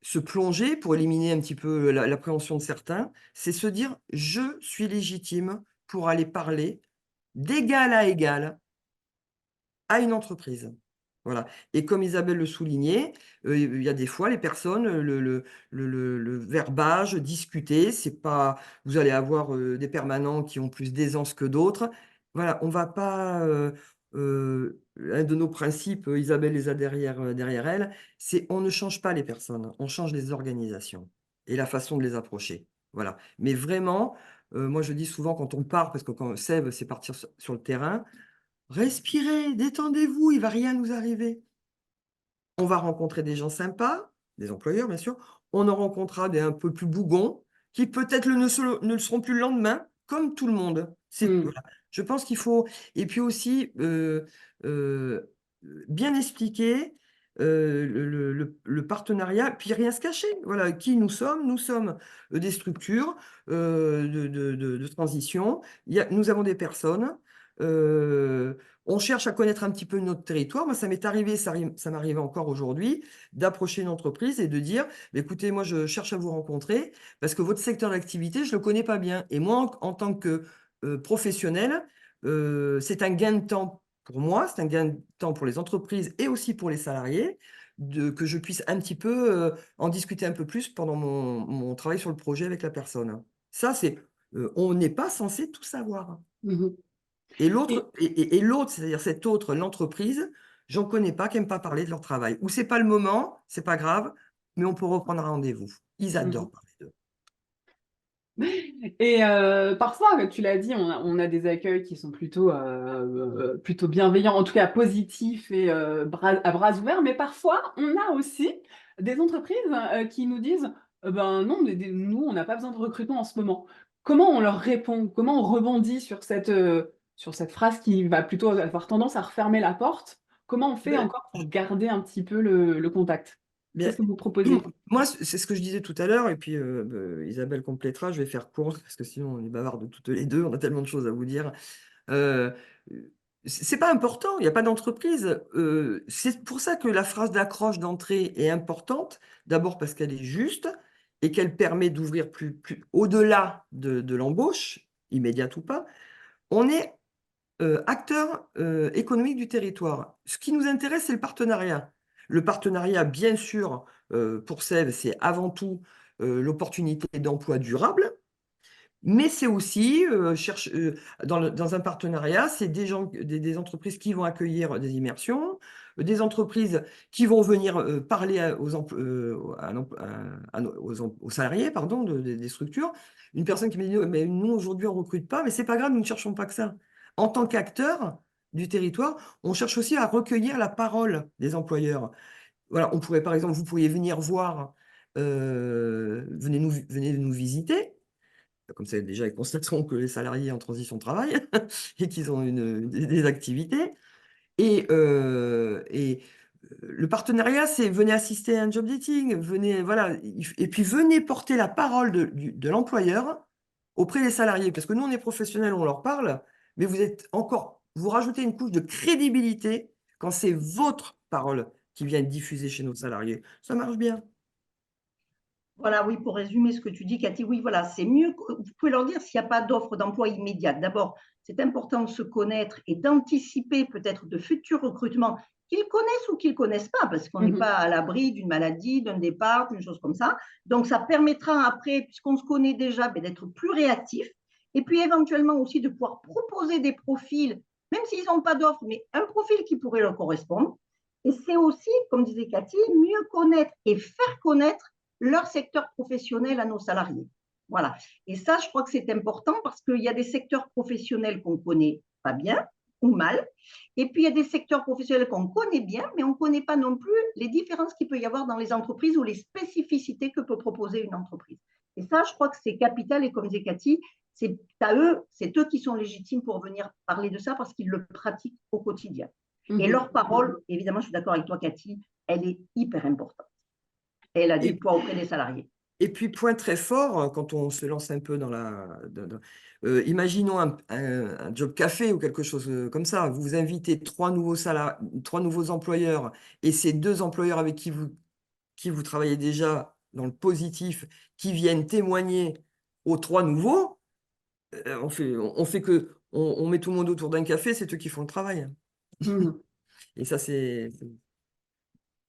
se plonger pour éliminer un petit peu l'appréhension de certains, c'est se dire je suis légitime pour aller parler d'égal à égal à une entreprise. Voilà. Et comme Isabelle le soulignait, il y a des fois les personnes, le verbage, discuter, c'est pas, vous allez avoir des permanents qui ont plus d'aisance que d'autres. Voilà, on va pas. Un de nos principes, Isabelle les a derrière elle, c'est on ne change pas les personnes, on change les organisations et la façon de les approcher. Voilà. Mais vraiment, moi je dis souvent quand on part, parce que quand Sève, c'est partir sur le terrain, respirez, détendez-vous, il va rien nous arriver. On va rencontrer des gens sympas, des employeurs bien sûr. On en rencontrera des un peu plus bougons, qui peut-être ne le seront plus le lendemain, comme tout le monde. Voilà. Je pense qu'il faut, et puis aussi bien expliquer le partenariat, puis rien se cacher. Voilà, qui nous sommes. Nous sommes des structures de transition. Nous avons des personnes. euh, on cherche à connaître un petit peu notre territoire. Moi, ça m'est arrivé, ça m'arrive encore aujourd'hui, d'approcher une entreprise et de dire, écoutez, moi, je cherche à vous rencontrer parce que votre secteur d'activité, je ne le connais pas bien. Et moi, en tant que professionnel, c'est un gain de temps pour moi, c'est un gain de temps pour les entreprises et aussi pour les salariés, que je puisse un petit peu en discuter un peu plus pendant mon travail sur le projet avec la personne. Ça, on n'est pas censé tout savoir. Et l'autre, c'est-à-dire cette autre, l'entreprise, j'en connais pas qui n'aiment pas parler de leur travail. Ou c'est pas le moment, c'est pas grave, mais on peut reprendre un rendez-vous. Ils adorent parler d'eux. Et parfois, tu l'as dit, on a des accueils qui sont plutôt bienveillants, en tout cas positifs et à bras ouverts, mais parfois, on a aussi des entreprises qui nous disent, ben non, nous, on n'a pas besoin de recrutement en ce moment. Comment on leur répond? Comment on rebondit sur cette phrase qui va plutôt avoir tendance à refermer la porte? Comment on fait Ben, encore pour garder un petit peu le contact? bien, Qu'est-ce que vous proposez? moi, c'est ce que je disais tout à l'heure, et puis Isabelle complétera, je vais faire court, parce que sinon on est bavard de toutes les deux, on a tellement de choses à vous dire. Euh, c'est pas important, il n'y a pas d'entreprise. C'est pour ça que la phrase d'accroche d'entrée est importante, d'abord parce qu'elle est juste et qu'elle permet d'ouvrir plus au-delà de l'embauche, immédiate ou pas. On est acteur économique du territoire. Ce qui nous intéresse, c'est le partenariat. Le partenariat, bien sûr, pour Sèvres, c'est avant tout l'opportunité d'emploi durable, mais c'est aussi, dans un partenariat, c'est des gens, des entreprises qui vont accueillir des immersions, des entreprises qui vont venir parler aux salariés pardon, des structures. Une personne qui m'a dit, mais nous, aujourd'hui, on ne recrute pas, mais ce n'est pas grave, nous ne cherchons pas que ça. En tant qu'acteur du territoire, on cherche aussi à recueillir la parole des employeurs. Voilà, on pourrait, par exemple, vous pourriez venir voir, venez nous visiter. Comme ça, déjà, ils constateront que les salariés en transition travaillent et qu'ils ont des activités. Et le partenariat, c'est venez assister à un job dating, venez, voilà, et puis venez porter la parole de l'employeur auprès des salariés. Parce que nous, on est professionnels, on leur parle, mais vous rajoutez une couche de crédibilité quand c'est votre parole qui vient être diffusée chez nos salariés. Ça marche bien. Voilà, oui, pour résumer ce que tu dis, Cathy, oui, voilà, c'est mieux. Vous pouvez leur dire s'il n'y a pas d'offre d'emploi immédiate. D'abord, c'est important de se connaître et d'anticiper peut-être de futurs recrutements qu'ils connaissent ou qu'ils ne connaissent pas, parce qu'on n'est pas à l'abri d'une maladie, d'un départ, d'une chose comme ça. Donc, ça permettra après, puisqu'on se connaît déjà, d'être plus réactif et puis éventuellement aussi de pouvoir proposer des profils, même s'ils n'ont pas d'offre, mais un profil qui pourrait leur correspondre. Et c'est aussi, comme disait Cathy, mieux connaître et faire connaître leur secteur professionnel à nos salariés. Voilà. Et ça, je crois que c'est important parce qu'il y a des secteurs professionnels qu'on ne connaît pas bien ou mal. Et puis, il y a des secteurs professionnels qu'on connaît bien, mais on ne connaît pas non plus les différences qu'il peut y avoir dans les entreprises ou les spécificités que peut proposer une entreprise. Et ça, je crois que c'est capital. Et comme disait Cathy, c'est eux qui sont légitimes pour venir parler de ça parce qu'ils le pratiquent au quotidien. Et leur parole, évidemment, je suis d'accord avec toi, Cathy, elle est hyper importante. Et elle a du poids auprès des salariés. Et puis, point très fort, quand on se lance un peu imaginons un job café ou quelque chose comme ça. Vous invitez trois nouveaux employeurs et ces deux employeurs avec qui vous travaillez déjà dans le positif, qui viennent témoigner aux trois nouveaux. On met tout le monde autour d'un café, c'est eux qui font le travail. Et ça, c'est…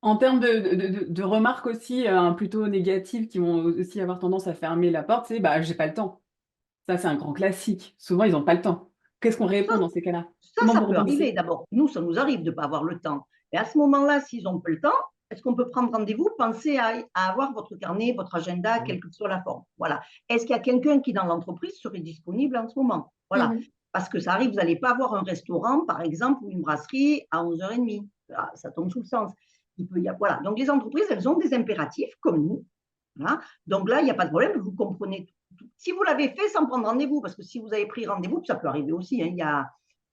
En termes de remarques aussi plutôt négatives qui vont aussi avoir tendance à fermer la porte, c'est bah, j'ai pas le temps. Ça, c'est un grand classique. Souvent, ils n'ont pas le temps. Qu'est-ce qu'on Ça, répond dans ces cas-là? ça, Comment ça vous peut arriver. rebondissez? D'abord, nous, ça nous arrive de ne pas avoir le temps. Et à ce moment-là, s'ils n'ont pas le temps, est-ce qu'on peut prendre rendez-vous? Pensez à avoir votre carnet, votre agenda, quelle que soit la forme. Voilà. Est-ce qu'il y a quelqu'un qui, dans l'entreprise, serait disponible en ce moment? Voilà. Mhm. Parce que ça arrive, vous n'allez pas avoir un restaurant, par exemple, ou une brasserie à 11h30. Ah, ça tombe sous le sens. Il peut y avoir, voilà. Donc, les entreprises, elles ont des impératifs, comme nous. Voilà. Donc là, il n'y a pas de problème, vous comprenez tout. Si vous l'avez fait sans prendre rendez-vous, parce que si vous avez pris rendez-vous, ça peut arriver aussi, hein, il y a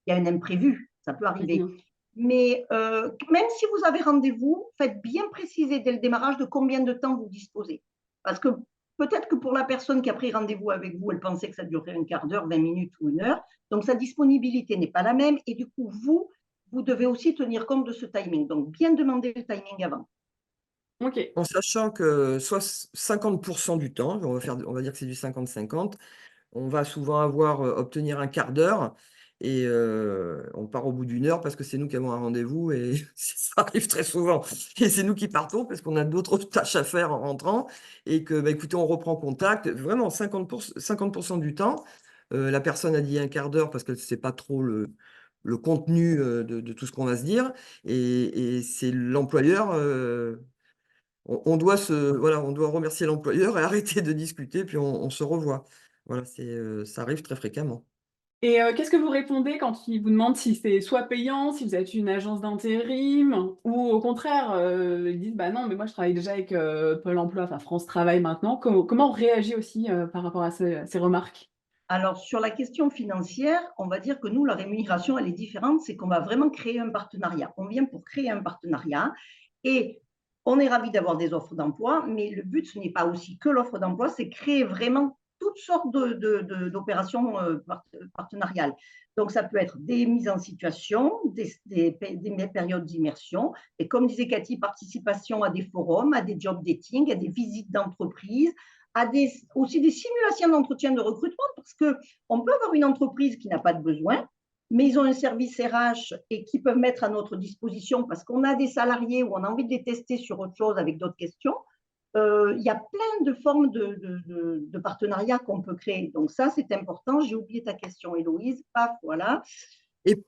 un imprévu, ça peut arriver. Mhm. Mais même si vous avez rendez-vous, faites bien préciser dès le démarrage de combien de temps vous disposez. Parce que peut-être que pour la personne qui a pris rendez-vous avec vous, elle pensait que ça durerait un quart d'heure, 20 minutes ou 1 heure. Donc, sa disponibilité n'est pas la même. Et du coup, vous devez aussi tenir compte de ce timing. Donc, bien demander le timing avant. Ok. En sachant que soit 50% du temps, on va dire que c'est du 50-50, on va souvent obtenir un quart d'heure et on part au bout d'une heure parce que c'est nous qui avons un rendez-vous et ça arrive très souvent. Et c'est nous qui partons parce qu'on a d'autres tâches à faire en rentrant et que, bah, écoutez, on reprend contact. Vraiment, 50% du temps, la personne a dit un quart d'heure parce qu'elle ne sait pas trop le contenu de tout ce qu'on va se dire et c'est l'employeur. On doit voilà, on doit remercier l'employeur et arrêter de discuter, puis on se revoit. Voilà, ça arrive très fréquemment. Et qu'est-ce que vous répondez quand ils vous demandent si c'est soit payant, si vous êtes une agence d'intérim, ou au contraire, ils disent bah non, mais moi je travaille déjà avec Pôle emploi, enfin France Travail maintenant. Comment on réagit aussi par rapport à ces remarques? Alors, sur la question financière, on va dire que nous, la rémunération, elle est différente. C'est qu'on va vraiment créer un partenariat. On vient pour créer un partenariat et on est ravis d'avoir des offres d'emploi, mais le but, ce n'est pas aussi que l'offre d'emploi, c'est créer vraiment toutes sortes d'opérations partenariales. Donc, ça peut être des mises en situation, des périodes d'immersion, et comme disait Cathy, participation à des forums, à des job dating, à des visites d'entreprise, aussi des simulations d'entretien de recrutement, parce qu'on peut avoir une entreprise qui n'a pas de besoin, mais ils ont un service RH et qui peuvent mettre à notre disposition parce qu'on a des salariés ou on a envie de les tester sur autre chose avec d'autres questions. Il y a plein de formes de partenariats qu'on peut créer. Donc ça, c'est important. J'ai oublié ta question, Héloïse. Paf, voilà. Et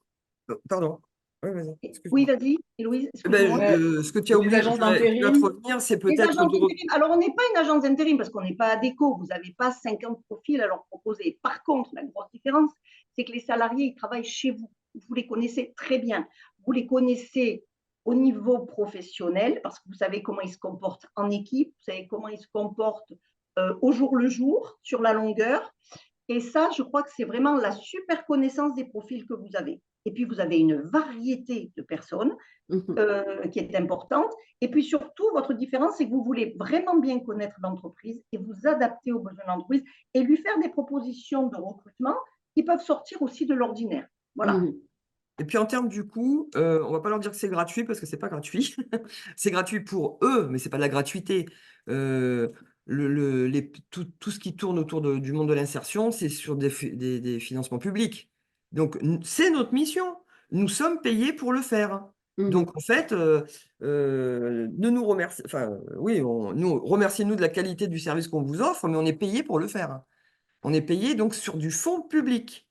pardon. Ouais, vas-y, Oui, excuse-moi. vas-y, Héloïse, Eh ben, excuse-moi. ce que tu as Les oublié, agences tu vas te d'intérim? revenir, c'est Les peut-être agences d'intérim. Alors, on n'est pas une agence d'intérim parce qu'on n'est pas ADECO. Vous n'avez pas 50 profils à leur proposer. Par contre, la grosse différence, c'est que les salariés, ils travaillent chez vous. Vous les connaissez très bien. Vous les connaissez au niveau professionnel parce que vous savez comment ils se comportent en équipe, vous savez comment ils se comportent au jour le jour, sur la longueur. Et ça, je crois que c'est vraiment la super connaissance des profils que vous avez. Et puis, vous avez une variété de personnes Mhm. qui est importante. Et puis surtout, votre différence, c'est que vous voulez vraiment bien connaître l'entreprise et vous adapter aux besoins de l'entreprise et lui faire des propositions de recrutement qui peuvent sortir aussi de l'ordinaire. Voilà. Mhm. Et puis en termes du coût, on va pas leur dire que c'est gratuit parce que c'est pas gratuit. C'est gratuit pour eux, mais c'est pas de la gratuité. Tout ce qui tourne autour du monde de l'insertion, c'est sur des financements publics. Donc, c'est notre mission. Nous sommes payés pour le faire. Mhm. Donc, en fait, ne nous remerciez, enfin, oui, remerciez-nous de la qualité du service qu'on vous offre, mais on est payé pour le faire. On est payé donc sur du fonds public.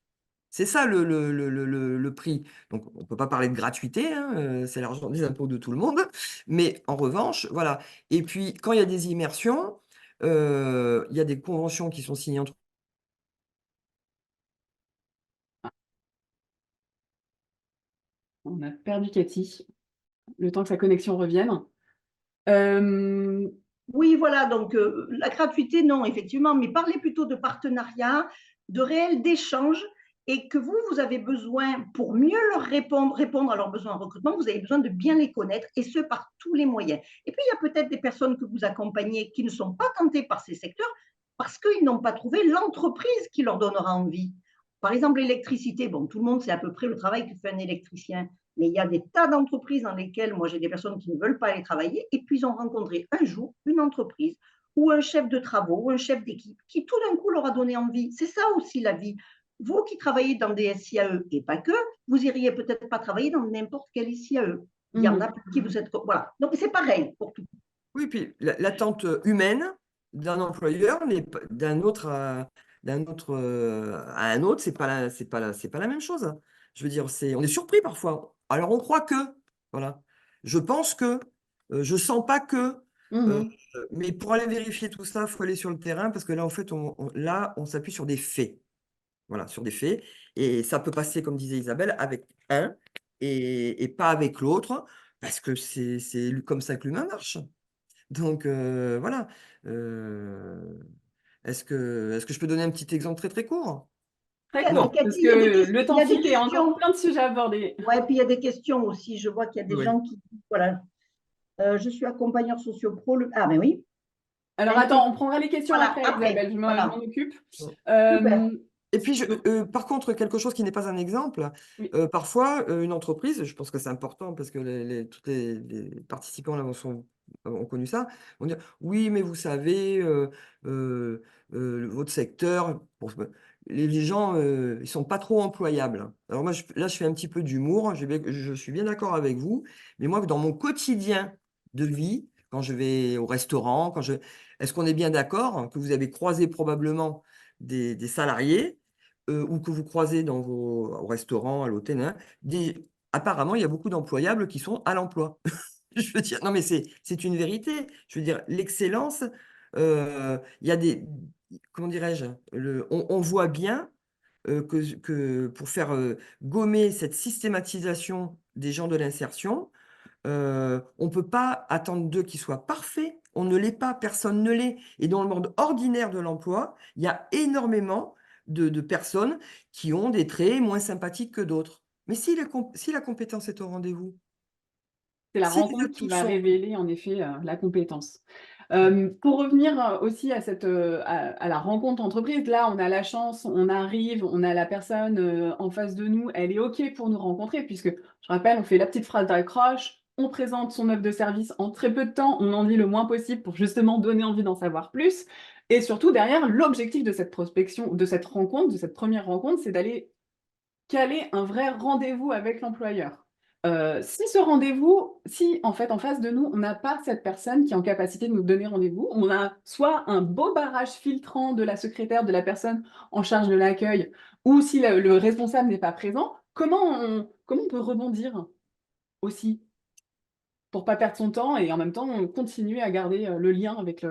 C'est ça le prix. Donc, on ne peut pas parler de gratuité, hein, c'est l'argent des impôts de tout le monde. Mais en revanche, voilà. Et puis, quand il y a des immersions, il y a des conventions qui sont signées entre… On a perdu Cathy, le temps que sa connexion revienne. Euh, Oui, voilà, donc la gratuité, non, effectivement, mais parlez plutôt de partenariat, de réel d'échange, et que vous avez besoin, pour mieux leur répondre à leurs besoins en recrutement, vous avez besoin de bien les connaître, et ce, par tous les moyens. Et puis, il y a peut-être des personnes que vous accompagnez qui ne sont pas tentées par ces secteurs parce qu'ils n'ont pas trouvé l'entreprise qui leur donnera envie. Par exemple, l'électricité, bon, tout le monde sait à peu près le travail que fait un électricien. Mais il y a des tas d'entreprises dans lesquelles, moi, j'ai des personnes qui ne veulent pas aller travailler et puis ils ont rencontré un jour une entreprise ou un chef de travaux ou un chef d'équipe qui tout d'un coup leur a donné envie. C'est ça aussi la vie. vous qui travaillez dans des SIAE et pas que, vous iriez peut-être pas travailler dans n'importe quel SIAE. Il y en a qui vous êtes… Voilà. Donc, c'est pareil pour tout. Oui, puis l'attente humaine d'un employeur d'un autre à un autre, c'est pas la même chose. Je veux dire, on est surpris parfois. Alors on croit que, voilà. Je pense que, je sens pas que, mais pour aller vérifier tout ça, il faut aller sur le terrain parce que là, en fait, on s'appuie sur des faits. Voilà, sur des faits. Et ça peut passer, comme disait Isabelle, avec un et pas avec l'autre parce que c'est comme ça que l'humain marche. Donc voilà. Est-ce que je peux donner un petit exemple très très court? Très Non. court, parce que le temps file et il y a encore plein de sujets à aborder. Ouais, puis il y a des questions aussi. Je vois qu'il y a des Oui. gens qui… Voilà. Je suis accompagneur socio-pro. Ah, mais oui. Alors attends, on prendra les questions Voilà, après, après, Isabelle, je voilà. m'en occupe. Super. Et puis, par contre, quelque chose qui n'est pas un exemple, Oui. parfois, une entreprise, je pense que c'est important parce que tous les participants là, ont connu ça, vont dire, oui, mais vous savez, votre secteur, bon, les gens, ils ne sont pas trop employables. Alors moi, là, je fais un petit peu d'humour, je suis bien d'accord avec vous, mais moi, dans mon quotidien de vie, quand je vais au restaurant, est-ce qu'on est bien d'accord que vous avez croisé probablement des salariés ou que vous croisez au restaurant, à l'hôtel, hein, apparemment, il y a beaucoup d'employables qui sont à l'emploi. Je veux dire, non, mais c'est une vérité. Je veux dire, l'excellence, il y a comment dirais-je, on voit bien que pour faire gommer cette systématisation des gens de l'insertion, on ne peut pas attendre d'eux qu'ils soient parfaits. On ne l'est pas, personne ne l'est. Et dans le monde ordinaire de l'emploi, il y a énormément de personnes qui ont des traits moins sympathiques que d'autres. Mais si la compétence est au rendez-vous, C'est la si les rencontre qui atouts va sont… révéler en effet la compétence. Pour revenir aussi à la rencontre entreprise, là on a la chance, on arrive, on a la personne en face de nous, elle est OK pour nous rencontrer, puisque je rappelle, on fait la petite phrase d'accroche, on présente son offre de service en très peu de temps, on en dit le moins possible pour justement donner envie d'en savoir plus. Et surtout, derrière, l'objectif de cette prospection, de cette rencontre, de cette première rencontre, c'est d'aller caler un vrai rendez-vous avec l'employeur. Si ce rendez-vous, si en fait en face de nous, on n'a pas cette personne qui est en capacité de nous donner rendez-vous, on a soit un beau barrage filtrant de la secrétaire, de la personne en charge de l'accueil, ou si le responsable n'est pas présent, comment on peut rebondir aussi pour pas perdre son temps et en même temps continuer à garder le lien avec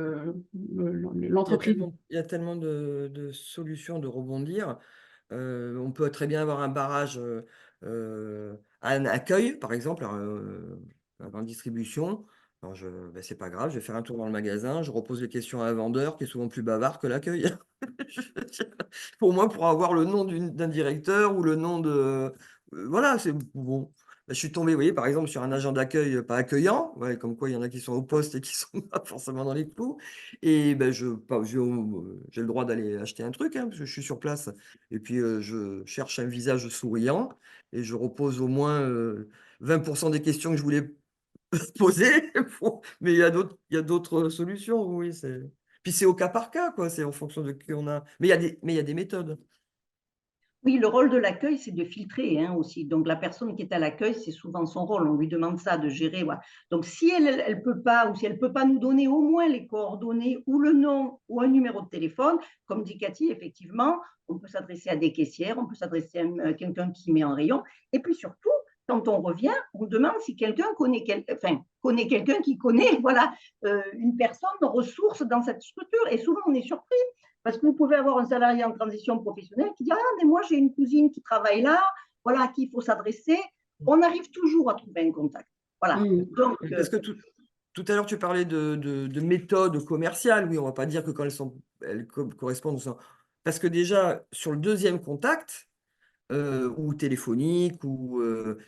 l'entreprise. Il y a tellement de solutions de rebondir. On peut très bien avoir un barrage à un accueil, par exemple, en distribution. Alors c'est pas grave, je vais faire un tour dans le magasin, je repose les questions à un vendeur qui est souvent plus bavard que l'accueil. Pour moi, pour avoir le nom d'un directeur ou le nom de… voilà, c'est bon. Je suis tombé, vous voyez, par exemple, sur un agent d'accueil pas accueillant, ouais, comme quoi il y en a qui sont au poste et qui sont pas forcément dans les clous. Et ben, j'ai le droit d'aller acheter un truc, hein, parce que je suis sur place. Et puis, je cherche un visage souriant et je repose au moins 20% des questions que je voulais poser. Mais il y a d'autres solutions, oui. Puis c'est au cas par cas, quoi. C'est en fonction de qui on a. Mais il y a des méthodes. Oui, le rôle de l'accueil, c'est de filtrer aussi. Donc, la personne qui est à l'accueil, c'est souvent son rôle. On lui demande ça, de gérer. Voilà. Donc, si elle peut pas, ou si elle ne peut pas nous donner au moins les coordonnées ou le nom ou un numéro de téléphone, comme dit Cathy, effectivement, on peut s'adresser à des caissières, on peut s'adresser à quelqu'un qui met en rayon. Et puis surtout, quand on revient, on demande si quelqu'un connaît quelqu'un qui connaît une personne ressource dans cette structure. Et souvent, on est surpris. Parce que vous pouvez avoir un salarié en transition professionnelle qui dit « Ah, mais moi, j'ai une cousine qui travaille là, voilà à qui il faut s'adresser. » On arrive toujours à trouver un contact. Voilà. Donc, parce que tout à l'heure, tu parlais de méthodes commerciales. Oui, on ne va pas dire que quand elles correspondent. Parce que déjà, sur le deuxième contact, ou téléphonique,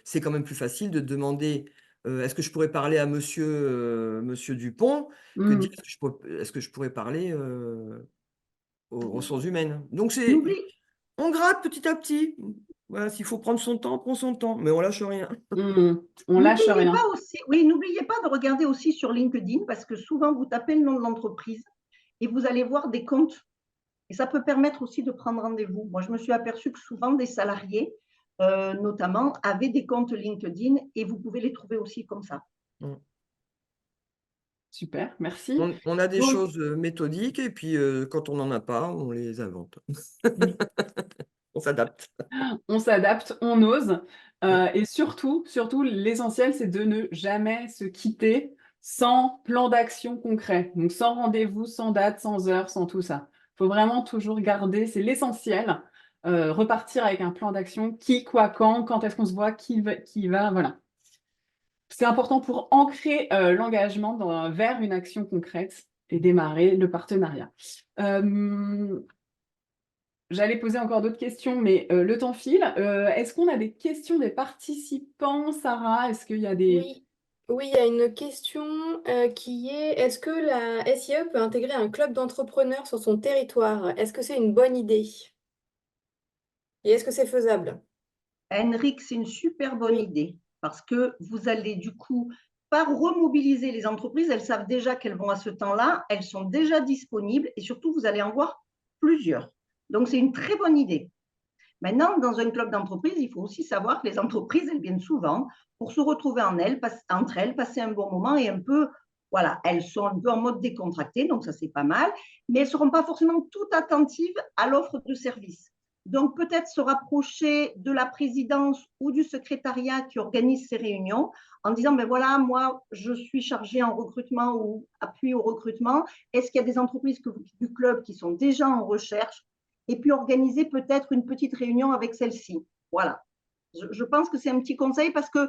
c'est quand même plus facile de demander est-ce que je pourrais parler à monsieur Dupont que de dire est-ce que je pourrais parler aux ressources humaines. Donc on gratte petit à petit. Voilà, s'il faut prendre son temps, on prend son temps, mais on lâche rien. On lâche rien. N'oubliez pas de regarder aussi sur LinkedIn parce que souvent vous tapez le nom de l'entreprise et vous allez voir des comptes Et ça peut permettre aussi de prendre rendez-vous. Moi, je me suis aperçue que souvent des salariés, notamment, avaient des comptes LinkedIn et vous pouvez les trouver aussi comme ça. Mm. Super, merci. On a des Donc, choses méthodiques et puis quand on n'en a pas, on les invente. On s'adapte. on s'adapte, on ose. Mm. Et surtout, l'essentiel, c'est de ne jamais se quitter sans plan d'action concret. Donc, sans rendez-vous, sans date, sans heure, sans tout ça. Il faut vraiment toujours garder, c'est l'essentiel, repartir avec un plan d'action, qui, quoi, quand est-ce qu'on se voit, qui va, voilà. C'est important pour ancrer l'engagement vers une action concrète et démarrer le partenariat. J'allais poser encore d'autres questions, mais le temps file. Est-ce qu'on a des questions des participants, Sarah? Est-ce qu'il y a des... Oui, oui, il y a une question qui est, est-ce que la SIE peut intégrer un club d'entrepreneurs sur son territoire? Est-ce que c'est une bonne idée? Et est-ce que c'est faisable? Henrik, c'est une super bonne Oui. idée parce que vous allez du coup par remobiliser les entreprises. Elles savent déjà qu'elles vont à ce temps-là, elles sont déjà disponibles et surtout, vous allez en voir plusieurs. Donc, c'est une très bonne idée. Maintenant, dans un club d'entreprise, il faut aussi savoir que les entreprises, elles viennent souvent pour se retrouver entre elles, passer un bon moment et un peu, voilà, elles sont un peu en mode décontracté, donc ça c'est pas mal, mais elles ne seront pas forcément toutes attentives à l'offre de service. Donc peut-être se rapprocher de la présidence ou du secrétariat qui organise ces réunions en disant, ben voilà, moi je suis chargée en recrutement ou appui au recrutement, est-ce qu'il y a des entreprises du club qui sont déjà en recherche? Et puis organiser peut-être une petite réunion avec celle-ci. Voilà. Je pense que c'est un petit conseil parce que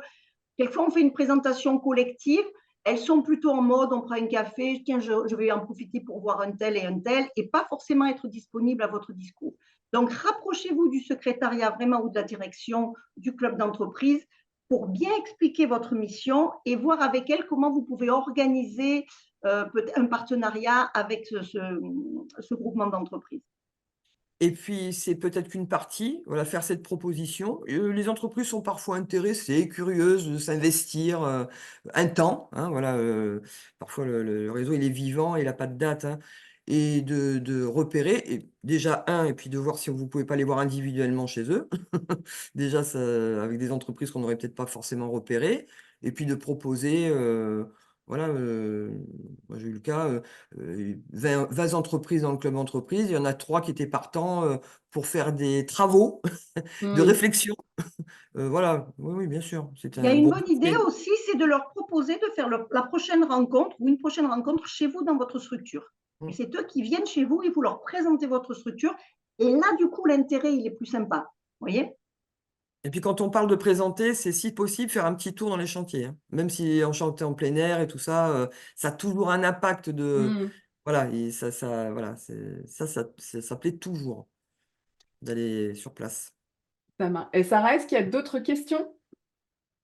quelquefois on fait une présentation collective, elles sont plutôt en mode on prend un café, tiens, je vais en profiter pour voir un tel et pas forcément être disponible à votre discours. Donc rapprochez-vous du secrétariat vraiment ou de la direction du club d'entreprise pour bien expliquer votre mission et voir avec elles comment vous pouvez organiser un partenariat avec ce groupement d'entreprises. Et puis, c'est peut-être qu'une partie, voilà, faire cette proposition. Les entreprises sont parfois intéressées, curieuses de s'investir un temps, hein, voilà. Parfois, le réseau, il est vivant, il n'a pas de date, hein, et de repérer, et déjà, et puis de voir si vous pouvez pas les voir individuellement chez eux. Déjà, ça, avec des entreprises qu'on n'aurait peut-être pas forcément repérées, et puis de proposer, voilà, moi j'ai eu le cas, 20 entreprises dans le club entreprise, il y en a 3 qui étaient partants pour faire des travaux de réflexion. Voilà, oui, oui, bien sûr, c'était Il y a un une bon bonne idée conseil. aussi, c'est de leur proposer de faire la prochaine rencontre ou une prochaine rencontre chez vous dans votre structure. Et Mm. c'est eux qui viennent chez vous et vous leur présentez votre structure. Et là, du coup, l'intérêt, il est plus sympa. Vous voyez? Et puis quand on parle de présenter, c'est si possible faire un petit tour dans les chantiers, hein. Même si on chantait en plein air et tout ça, ça a toujours un impact de... Voilà, et voilà, ça plaît toujours d'aller sur place. Et Sarah, est-ce qu'il y a d'autres questions?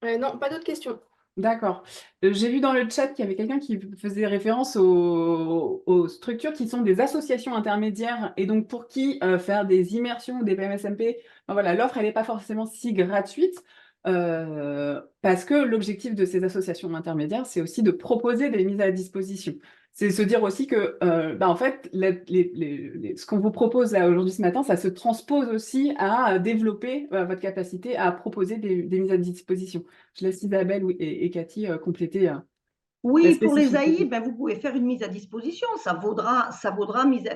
Non, pas d'autres questions. D'accord. J'ai vu dans le chat qu'il y avait quelqu'un qui faisait référence aux structures qui sont des associations intermédiaires et donc pour qui faire des immersions ou des PMSMP, ben voilà, l'offre elle n'est pas forcément si gratuite parce que l'objectif de ces associations intermédiaires, c'est aussi de proposer des mises à disposition. C'est se dire aussi que ben en fait, ce qu'on vous propose là aujourd'hui ce matin, ça se transpose aussi à développer votre capacité à proposer des mises à disposition. Je laisse Isabelle et Cathy compléter la Oui, pour les AI, spécificité. ben, vous pouvez faire une mise à disposition. Ça vaudra mise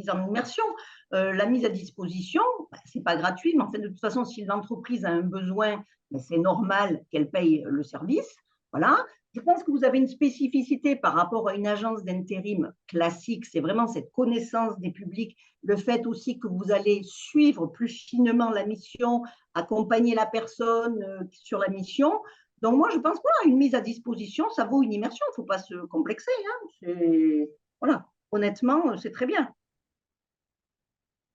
en immersion. La mise à disposition, ben, ce n'est pas gratuit, mais enfin, de toute façon, si l'entreprise a un besoin, ben, c'est normal qu'elle paye le service. Voilà. Je pense que vous avez une spécificité par rapport à une agence d'intérim classique, c'est vraiment cette connaissance des publics, le fait aussi que vous allez suivre plus finement la mission, accompagner la personne sur la mission. Donc, moi, je pense que une mise à disposition, ça vaut une immersion. Il ne faut pas se complexer. Hein. Voilà. Honnêtement, c'est très bien.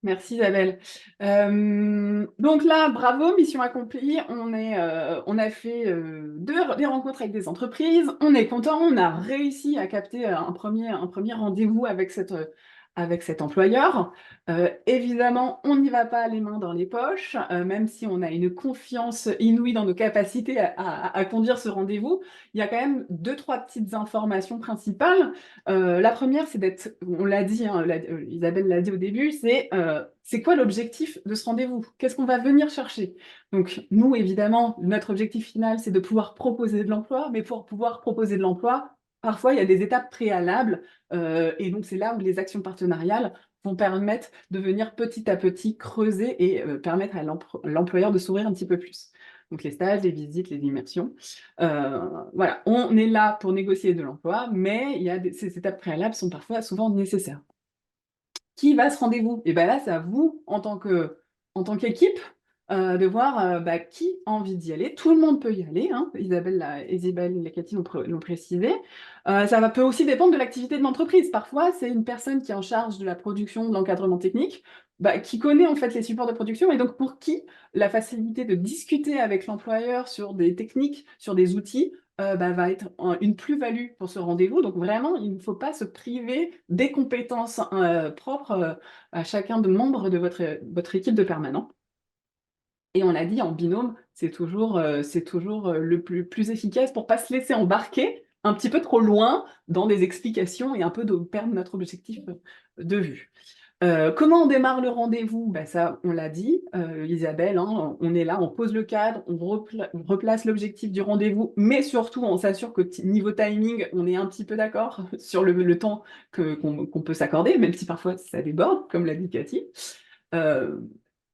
Merci Isabelle. Donc là, bravo, mission accomplie. On a fait des rencontres avec des entreprises. On est content. On a réussi à capter un premier rendez-vous avec avec cet employeur. Évidemment, on n'y va pas les mains dans les poches, même si on a une confiance inouïe dans nos capacités à conduire ce rendez-vous. Il y a quand même 2-3 petites informations principales. La première, c'est d'être, on l'a dit, hein, Isabelle l'a dit au début, c'est quoi l'objectif de ce rendez-vous? Qu'est-ce qu'on va venir chercher? Donc, nous, évidemment, notre objectif final, c'est de pouvoir proposer de l'emploi, mais pour pouvoir proposer de l'emploi, parfois, il y a des étapes préalables, et donc c'est là où les actions partenariales vont permettre de venir petit à petit creuser et permettre à l'employeur de s'ouvrir un petit peu plus. Donc les stages, les visites, les immersions. Voilà, on est là pour négocier de l'emploi, mais ces étapes préalables sont parfois souvent nécessaires. Qui va à ce rendez-vous? Et bien là, c'est à vous, en tant qu'équipe, de voir qui a envie d'y aller. Tout le monde peut y aller, hein. Isabelle et Cathy l'ont précisé. Peut aussi dépendre de l'activité de l'entreprise. Parfois, c'est une personne qui est en charge de la production, de l'encadrement technique, qui connaît en fait les supports de production, et donc pour qui la facilité de discuter avec l'employeur sur des techniques, sur des outils, va être une plus-value pour ce rendez-vous. Donc vraiment, il ne faut pas se priver des compétences propres à chacun de membres de votre équipe de permanents. Et on l'a dit, en binôme, c'est toujours le plus efficace pour ne pas se laisser embarquer un petit peu trop loin dans des explications et un peu de perdre notre objectif de vue. Comment on démarre le rendez-vous? Ça, on l'a dit, Isabelle, hein, on est là, on pose le cadre, on replace l'objectif du rendez-vous, mais surtout, on s'assure que niveau timing, on est un petit peu d'accord sur le temps qu'on peut s'accorder, même si parfois ça déborde, comme l'a dit Cathy.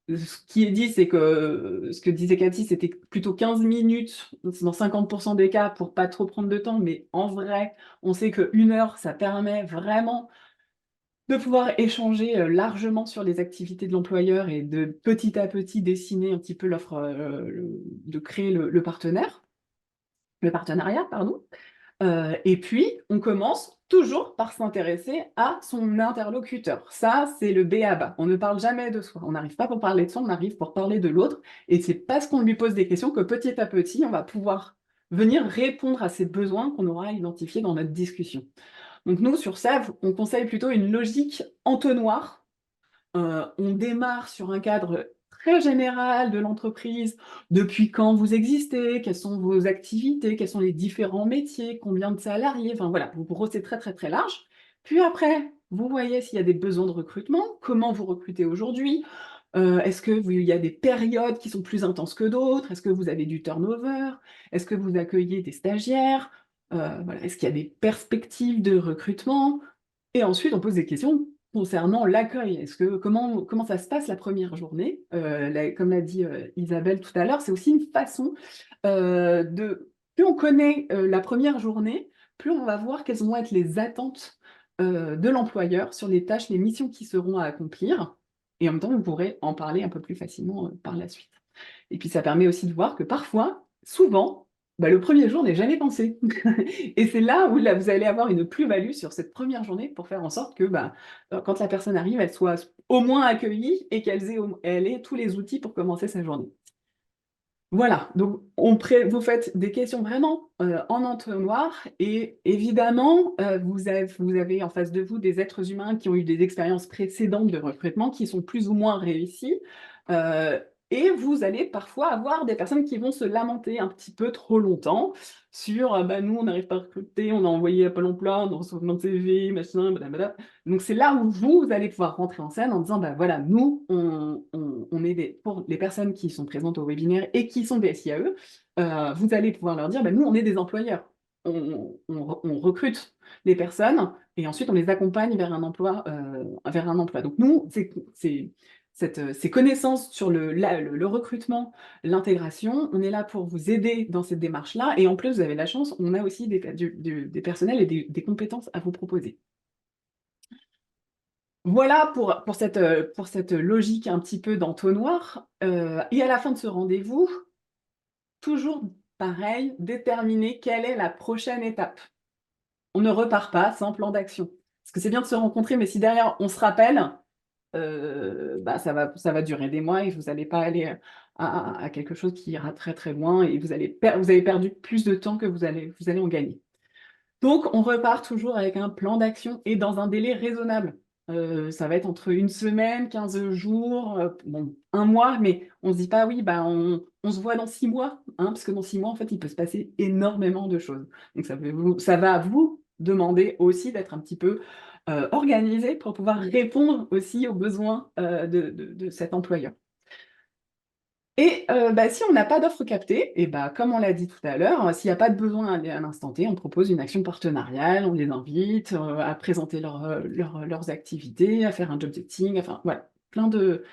Ce qui est dit, c'est que ce que disait Cathy, c'était plutôt 15 minutes dans 50% des cas pour pas trop prendre de temps, mais en vrai, on sait que 1 heure, ça permet vraiment de pouvoir échanger largement sur les activités de l'employeur et de petit à petit dessiner un petit peu l'offre, de créer le partenariat, pardon. Et puis, on commence toujours par s'intéresser à son interlocuteur. Ça, c'est le b.a.-ba. On ne parle jamais de soi. On n'arrive pas pour parler de soi, on arrive pour parler de l'autre. Et c'est parce qu'on lui pose des questions que petit à petit, on va pouvoir venir répondre à ses besoins qu'on aura identifiés dans notre discussion. Donc nous, sur SAV, on conseille plutôt une logique entonnoir. On démarre sur un cadre très général de l'entreprise, depuis quand vous existez, quelles sont vos activités, quels sont les différents métiers, combien de salariés, enfin voilà, vous brossez très très très large. Puis après, vous voyez s'il y a des besoins de recrutement, comment vous recrutez aujourd'hui, est-ce qu'il y a des périodes qui sont plus intenses que d'autres, est-ce que vous avez du turnover, est-ce que vous accueillez des stagiaires, voilà, est-ce qu'il y a des perspectives de recrutement? Et ensuite, on pose des questions concernant l'accueil. Comment ça se passe la première journée? Comme l'a dit Isabelle tout à l'heure, c'est aussi une façon plus on connaît la première journée, plus on va voir quelles vont être les attentes de l'employeur sur les tâches, les missions qui seront à accomplir. Et en même temps, vous pourrez en parler un peu plus facilement par la suite. Et puis ça permet aussi de voir que parfois, souvent, le premier jour n'est jamais pensé. Et c'est là où vous allez avoir une plus-value sur cette première journée pour faire en sorte que quand la personne arrive, elle soit au moins accueillie et elle ait tous les outils pour commencer sa journée. Voilà, donc vous faites des questions vraiment en entonnoir, et évidemment, vous avez en face de vous des êtres humains qui ont eu des expériences précédentes de recrutement qui sont plus ou moins réussies, et vous allez parfois avoir des personnes qui vont se lamenter un petit peu trop longtemps sur nous, on n'arrive pas à recruter, on a envoyé à Pôle emploi, on reçoit plein de CV, machin, blablabla. Donc c'est là où vous allez pouvoir rentrer en scène en disant voilà, nous, on est pour les personnes qui sont présentes au webinaire et qui sont des SIAE, vous allez pouvoir leur dire nous, on est des employeurs. On recrute les personnes et ensuite on les accompagne vers un emploi. Donc nous, ces connaissances sur le recrutement, l'intégration, on est là pour vous aider dans cette démarche-là, et en plus, vous avez la chance, on a aussi des personnels et des compétences à vous proposer. Voilà pour cette logique un petit peu d'entonnoir. Et à la fin de ce rendez-vous, toujours pareil, déterminer quelle est la prochaine étape. On ne repart pas sans plan d'action. Parce que c'est bien de se rencontrer, mais si derrière on se rappelle, ça va durer des mois et vous n'allez pas aller à quelque chose qui ira très très loin, et vous avez perdu plus de temps que vous allez en gagner. Donc on repart toujours avec un plan d'action et dans un délai raisonnable. Ça va être entre une semaine, 15 jours, bon, un mois, mais on se dit pas, oui, bah, on se voit dans 6 mois, hein, parce que dans 6 mois, en fait, il peut se passer énormément de choses. Donc, ça va vous demander aussi d'être un petit peu organisé pour pouvoir répondre aussi aux besoins de cet employeur. Et bah, si on n'a pas d'offre captée, et bah, comme on l'a dit tout à l'heure, s'il n'y a pas de besoin à l'instant T, on propose une action partenariale, on les invite à présenter leurs activités, à faire un job dating, enfin voilà, plein De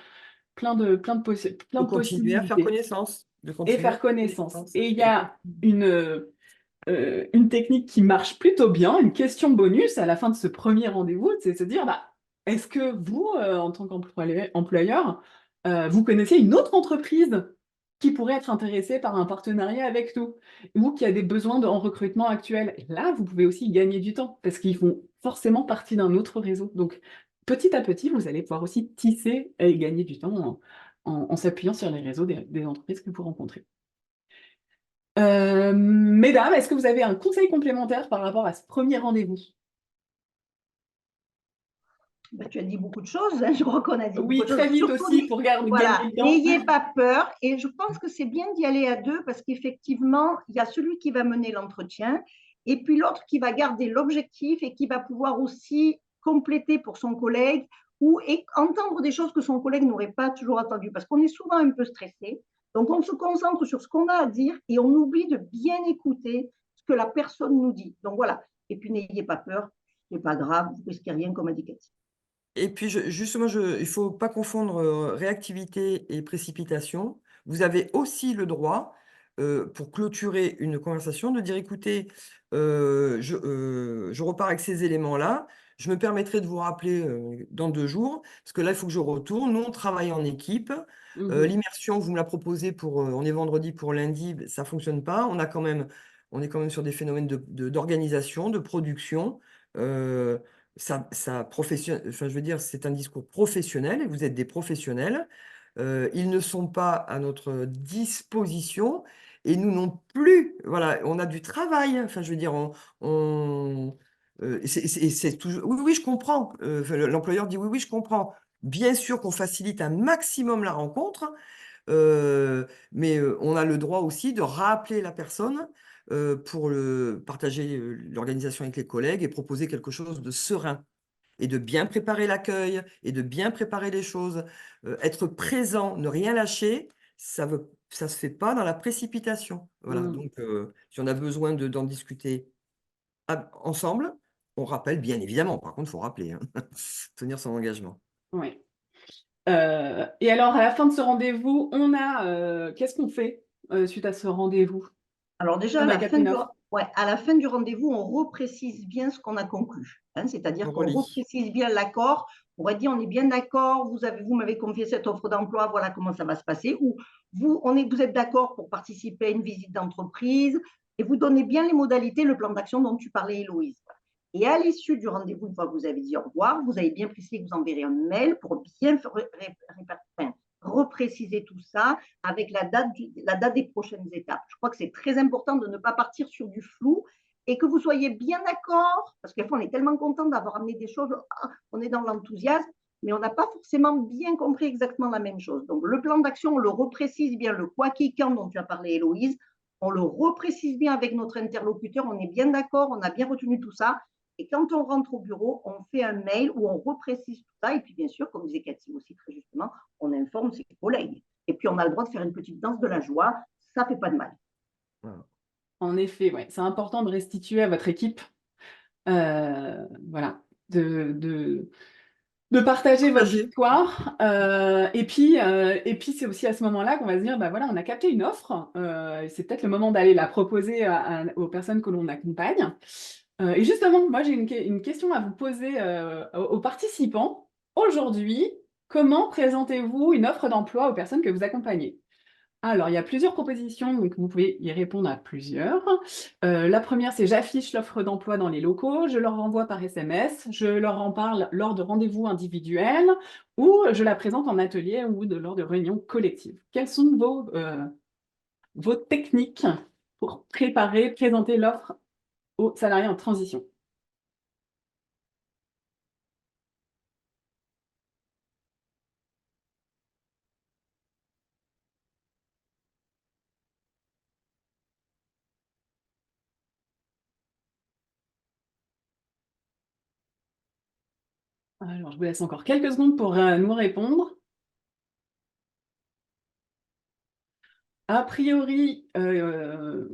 de continuer à faire possibilités connaissance. De et continuer à faire faire connaissance. connaissance. Et il y a une technique qui marche plutôt bien, une question bonus à la fin de ce premier rendez-vous, c'est de se dire, bah, est-ce que vous, en tant qu'employeur, vous connaissez une autre entreprise qui pourrait être intéressée par un partenariat avec nous ou qui a des besoins en recrutement actuel? Et là, vous pouvez aussi gagner du temps parce qu'ils font forcément partie d'un autre réseau. Donc, petit à petit, vous allez pouvoir aussi tisser et gagner du temps en s'appuyant sur les réseaux des entreprises que vous rencontrez. Mesdames, est-ce que vous avez un conseil complémentaire par rapport à ce premier rendez-vous? Bah, tu as dit beaucoup de choses, hein, je crois qu'on a dit beaucoup Oui, de choses. très vite Surtout, aussi pour gagner voilà, le temps. n'ayez pas peur. Et je pense que c'est bien d'y aller à deux parce qu'effectivement, il y a celui qui va mener l'entretien et puis l'autre qui va garder l'objectif et qui va pouvoir aussi compléter pour son collègue ou entendre des choses que son collègue n'aurait pas toujours entendues parce qu'on est souvent un peu stressé. Donc, on se concentre sur ce qu'on a à dire et on oublie de bien écouter ce que la personne nous dit. Donc, voilà. Et puis, n'ayez pas peur. Ce n'est pas grave. Vous ne risquez rien comme indicatif. Et puis justement, il ne faut pas confondre réactivité et précipitation. Vous avez aussi le droit, pour clôturer une conversation, de dire, écoutez, je repars avec ces éléments-là, je me permettrai de vous rappeler dans 2 jours, parce que là, il faut que je retourne. Nous, on travaille en équipe. L'immersion, vous me la proposez on est vendredi pour lundi, ça ne fonctionne pas. On est quand même sur des phénomènes d'organisation, de production. Enfin, je veux dire, c'est un discours professionnel et vous êtes des professionnels. Ils ne sont pas à notre disposition et nous non plus. Voilà, on a du travail. Enfin, je veux dire, c'est toujours. Oui, oui, je comprends. Enfin, l'employeur dit oui, oui, je comprends. Bien sûr qu'on facilite un maximum la rencontre, mais on a le droit aussi de rappeler la personne pour partager l'organisation avec les collègues et proposer quelque chose de serein et de bien préparer l'accueil et de bien préparer les choses. Être présent, ne rien lâcher, ça se fait pas dans la précipitation. Voilà. Donc, si on a besoin d'en discuter ensemble, on rappelle bien évidemment. Par contre, il faut rappeler, hein, tenir son engagement. Oui. Et alors, à la fin de ce rendez-vous, qu'est-ce qu'on fait suite à ce rendez-vous? Alors déjà, On a capté une offre. à la fin du rendez-vous, on reprécise bien ce qu'on a conclu. Hein, c'est-à-dire On qu'on relit. reprécise bien l'accord. On va dire, on est bien d'accord, vous m'avez confié cette offre d'emploi, voilà comment ça va se passer. Ou vous êtes d'accord pour participer à une visite d'entreprise et vous donnez bien les modalités, le plan d'action dont tu parlais, Héloïse. Et à l'issue du rendez-vous, une fois que vous avez dit au revoir, vous avez bien précisé que vous enverrez un mail pour bien repréciser tout ça avec la date des prochaines étapes. Je crois que c'est très important de ne pas partir sur du flou et que vous soyez bien d'accord, parce qu'à fois on est tellement content d'avoir amené des choses, on est dans l'enthousiasme, mais on n'a pas forcément bien compris exactement la même chose. Donc le plan d'action, on le reprécise bien, le quoi qui quand dont tu as parlé, Héloïse, on le reprécise bien avec notre interlocuteur, on est bien d'accord, on a bien retenu tout ça. Et quand on rentre au bureau, on fait un mail où on reprécise tout ça. Et puis, bien sûr, comme disait Cathy aussi très justement, on informe ses collègues. Et puis, on a le droit de faire une petite danse de la joie. Ça ne fait pas de mal. Voilà. En effet, ouais, c'est important de restituer à votre équipe, voilà, de partager votre Partager. victoire. Et puis c'est aussi à ce moment-là qu'on va se dire, bah voilà, on a capté une offre. C'est peut-être le moment d'aller la proposer aux personnes que l'on accompagne. Et justement, moi, j'ai une question à vous poser aux participants. Aujourd'hui, comment présentez-vous une offre d'emploi aux personnes que vous accompagnez? Alors, il y a plusieurs propositions, donc vous pouvez y répondre à plusieurs. La première, c'est j'affiche l'offre d'emploi dans les locaux, je leur renvoie par SMS, je leur en parle lors de rendez-vous individuels ou je la présente en atelier ou lors de réunions collectives. Quelles sont vos techniques pour présenter l'offre aux salariés en transition? Alors, je vous laisse encore quelques secondes pour nous répondre. A priori, dans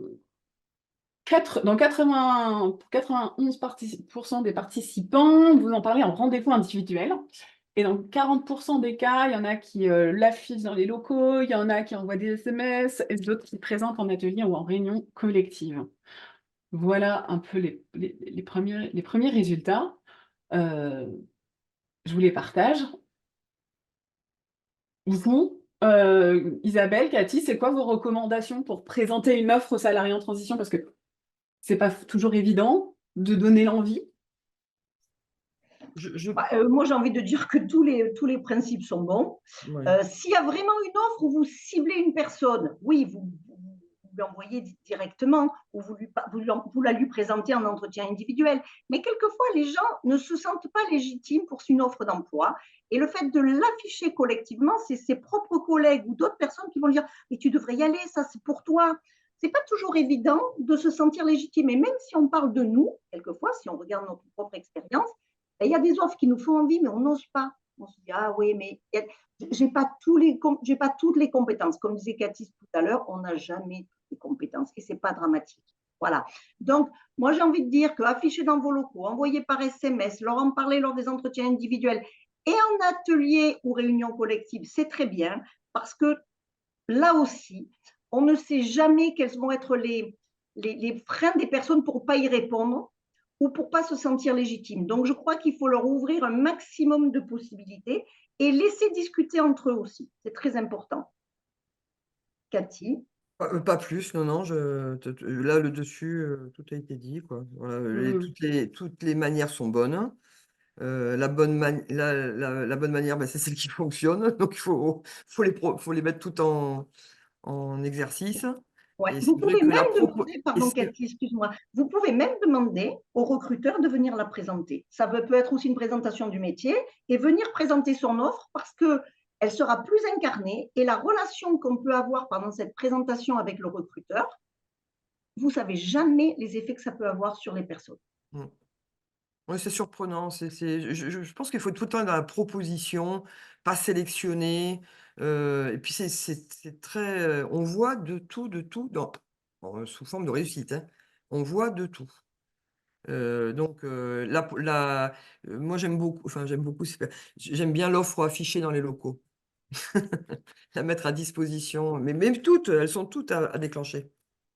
91% des participants, vous en parlez en rendez-vous individuel. Et dans 40% des cas, il y en a qui l'affichent dans les locaux, il y en a qui envoient des SMS, et d'autres qui présentent en atelier ou en réunion collective. Voilà un peu les premiers résultats. Je vous les partage. Vous, Isabelle, Cathy, c'est quoi vos recommandations pour présenter une offre aux salariés en transition? Parce que c'est pas toujours évident de donner l'envie. Moi, j'ai envie de dire que tous les principes sont bons. Ouais. S'il y a vraiment une offre où vous ciblez une personne, oui, vous l'envoyez directement ou vous la lui présentez en entretien individuel. Mais quelquefois, les gens ne se sentent pas légitimes pour une offre d'emploi. Et le fait de l'afficher collectivement, c'est ses propres collègues ou d'autres personnes qui vont dire « Mais tu devrais y aller, ça c'est pour toi ». C'est pas toujours évident de se sentir légitime. Et même si on parle de nous, quelquefois, si on regarde notre propre expérience, il y a des offres qui nous font envie, mais on n'ose pas. On se dit, ah oui, mais j'ai pas toutes les compétences. Comme disait Cathy tout à l'heure, on n'a jamais toutes les compétences et c'est pas dramatique. Voilà. Donc, moi, j'ai envie de dire qu'afficher dans vos locaux, envoyer par SMS, leur en parler lors des entretiens individuels et en atelier ou réunion collective, c'est très bien parce que là aussi, on ne sait jamais quels vont être les freins des personnes pour ne pas y répondre ou pour ne pas se sentir légitime. Donc, je crois qu'il faut leur ouvrir un maximum de possibilités et laisser discuter entre eux aussi. C'est très important. Cathy? Pas plus, non, non. Là, le dessus, tout a été dit, quoi. Voilà, toutes les manières sont bonnes. La bonne manière, c'est celle qui fonctionne. Donc, il faut les mettre toutes en exercice. Ouais. Et Vous c'est vrai pouvez que même demander, pardon Cathy, excuse-moi, vous pouvez même demander au recruteur de venir la présenter. Ça peut être aussi une présentation du métier et venir présenter son offre parce qu'elle sera plus incarnée et la relation qu'on peut avoir pendant cette présentation avec le recruteur, vous ne savez jamais les effets que ça peut avoir sur les personnes. Oui, c'est surprenant. Je pense qu'il faut être tout le temps dans la proposition, pas sélectionner. Et puis, c'est très. On voit de tout sous forme de réussite, hein. On voit de tout. Donc, moi, j'aime beaucoup, j'aime bien l'offre affichée dans les locaux. La mettre à disposition. Mais même toutes, elles sont toutes à déclencher.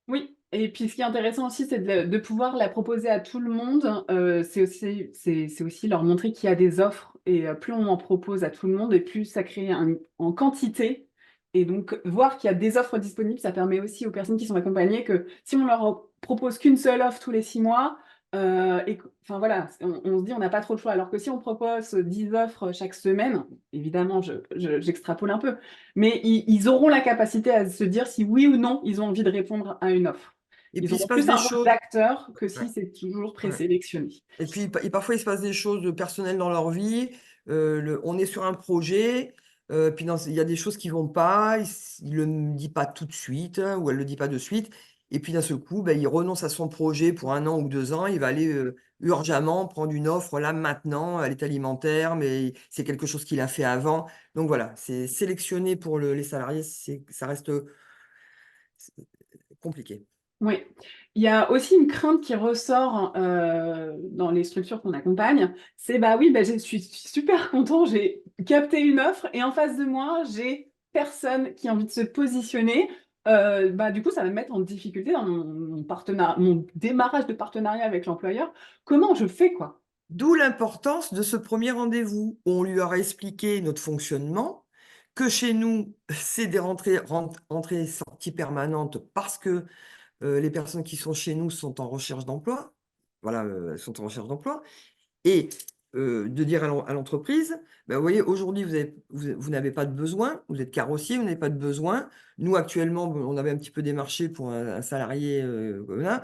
Oui, et puis ce qui est intéressant aussi, c'est de pouvoir la proposer à tout le monde. C'est aussi leur montrer qu'il y a des offres, et plus on en propose à tout le monde, et plus ça crée en quantité. Et donc, voir qu'il y a des offres disponibles, ça permet aussi aux personnes qui sont accompagnées que si on leur propose qu'une seule offre tous les 6 mois, enfin voilà, on se dit on n'a pas trop le choix. Alors que si on propose 10 offres chaque semaine, évidemment, j'extrapole un peu, mais ils auront la capacité à se dire si oui ou non ils ont envie de répondre à une offre. Et Ils puis, il se auront passe plus des un rôle choses. d'acteur que si Ouais, c'est toujours ouais. présélectionné. Et puis, parfois, il se passe des choses personnelles dans leur vie. On est sur un projet, puis il y a des choses qui vont pas. Il ne le dit pas tout de suite, hein, ou elle ne le dit pas de suite. Et puis, d'un seul coup, il renonce à son projet pour 1 an ou 2 ans. Il va aller urgemment prendre une offre là, maintenant. Elle est alimentaire, mais c'est quelque chose qu'il a fait avant. Donc voilà, c'est sélectionné pour les salariés, ça reste compliqué. Oui, il y a aussi une crainte qui ressort dans les structures qu'on accompagne, c'est bah oui, je suis super content, j'ai capté une offre et en face de moi, j'ai personne qui a envie de se positionner. Du coup, ça va me mettre en difficulté dans mon démarrage de partenariat avec l'employeur. Comment je fais, quoi? D'où l'importance de ce premier rendez-vous où on lui aura expliqué notre fonctionnement, que chez nous, c'est des entrées-sorties permanentes parce que les personnes qui sont chez nous sont en recherche d'emploi. Voilà, elles sont en recherche d'emploi. Et de dire à l'entreprise, vous voyez, aujourd'hui, vous n'avez pas de besoin, vous êtes carrossier, vous n'avez pas de besoin. Nous, actuellement, on avait un petit peu démarché pour un salarié, voilà.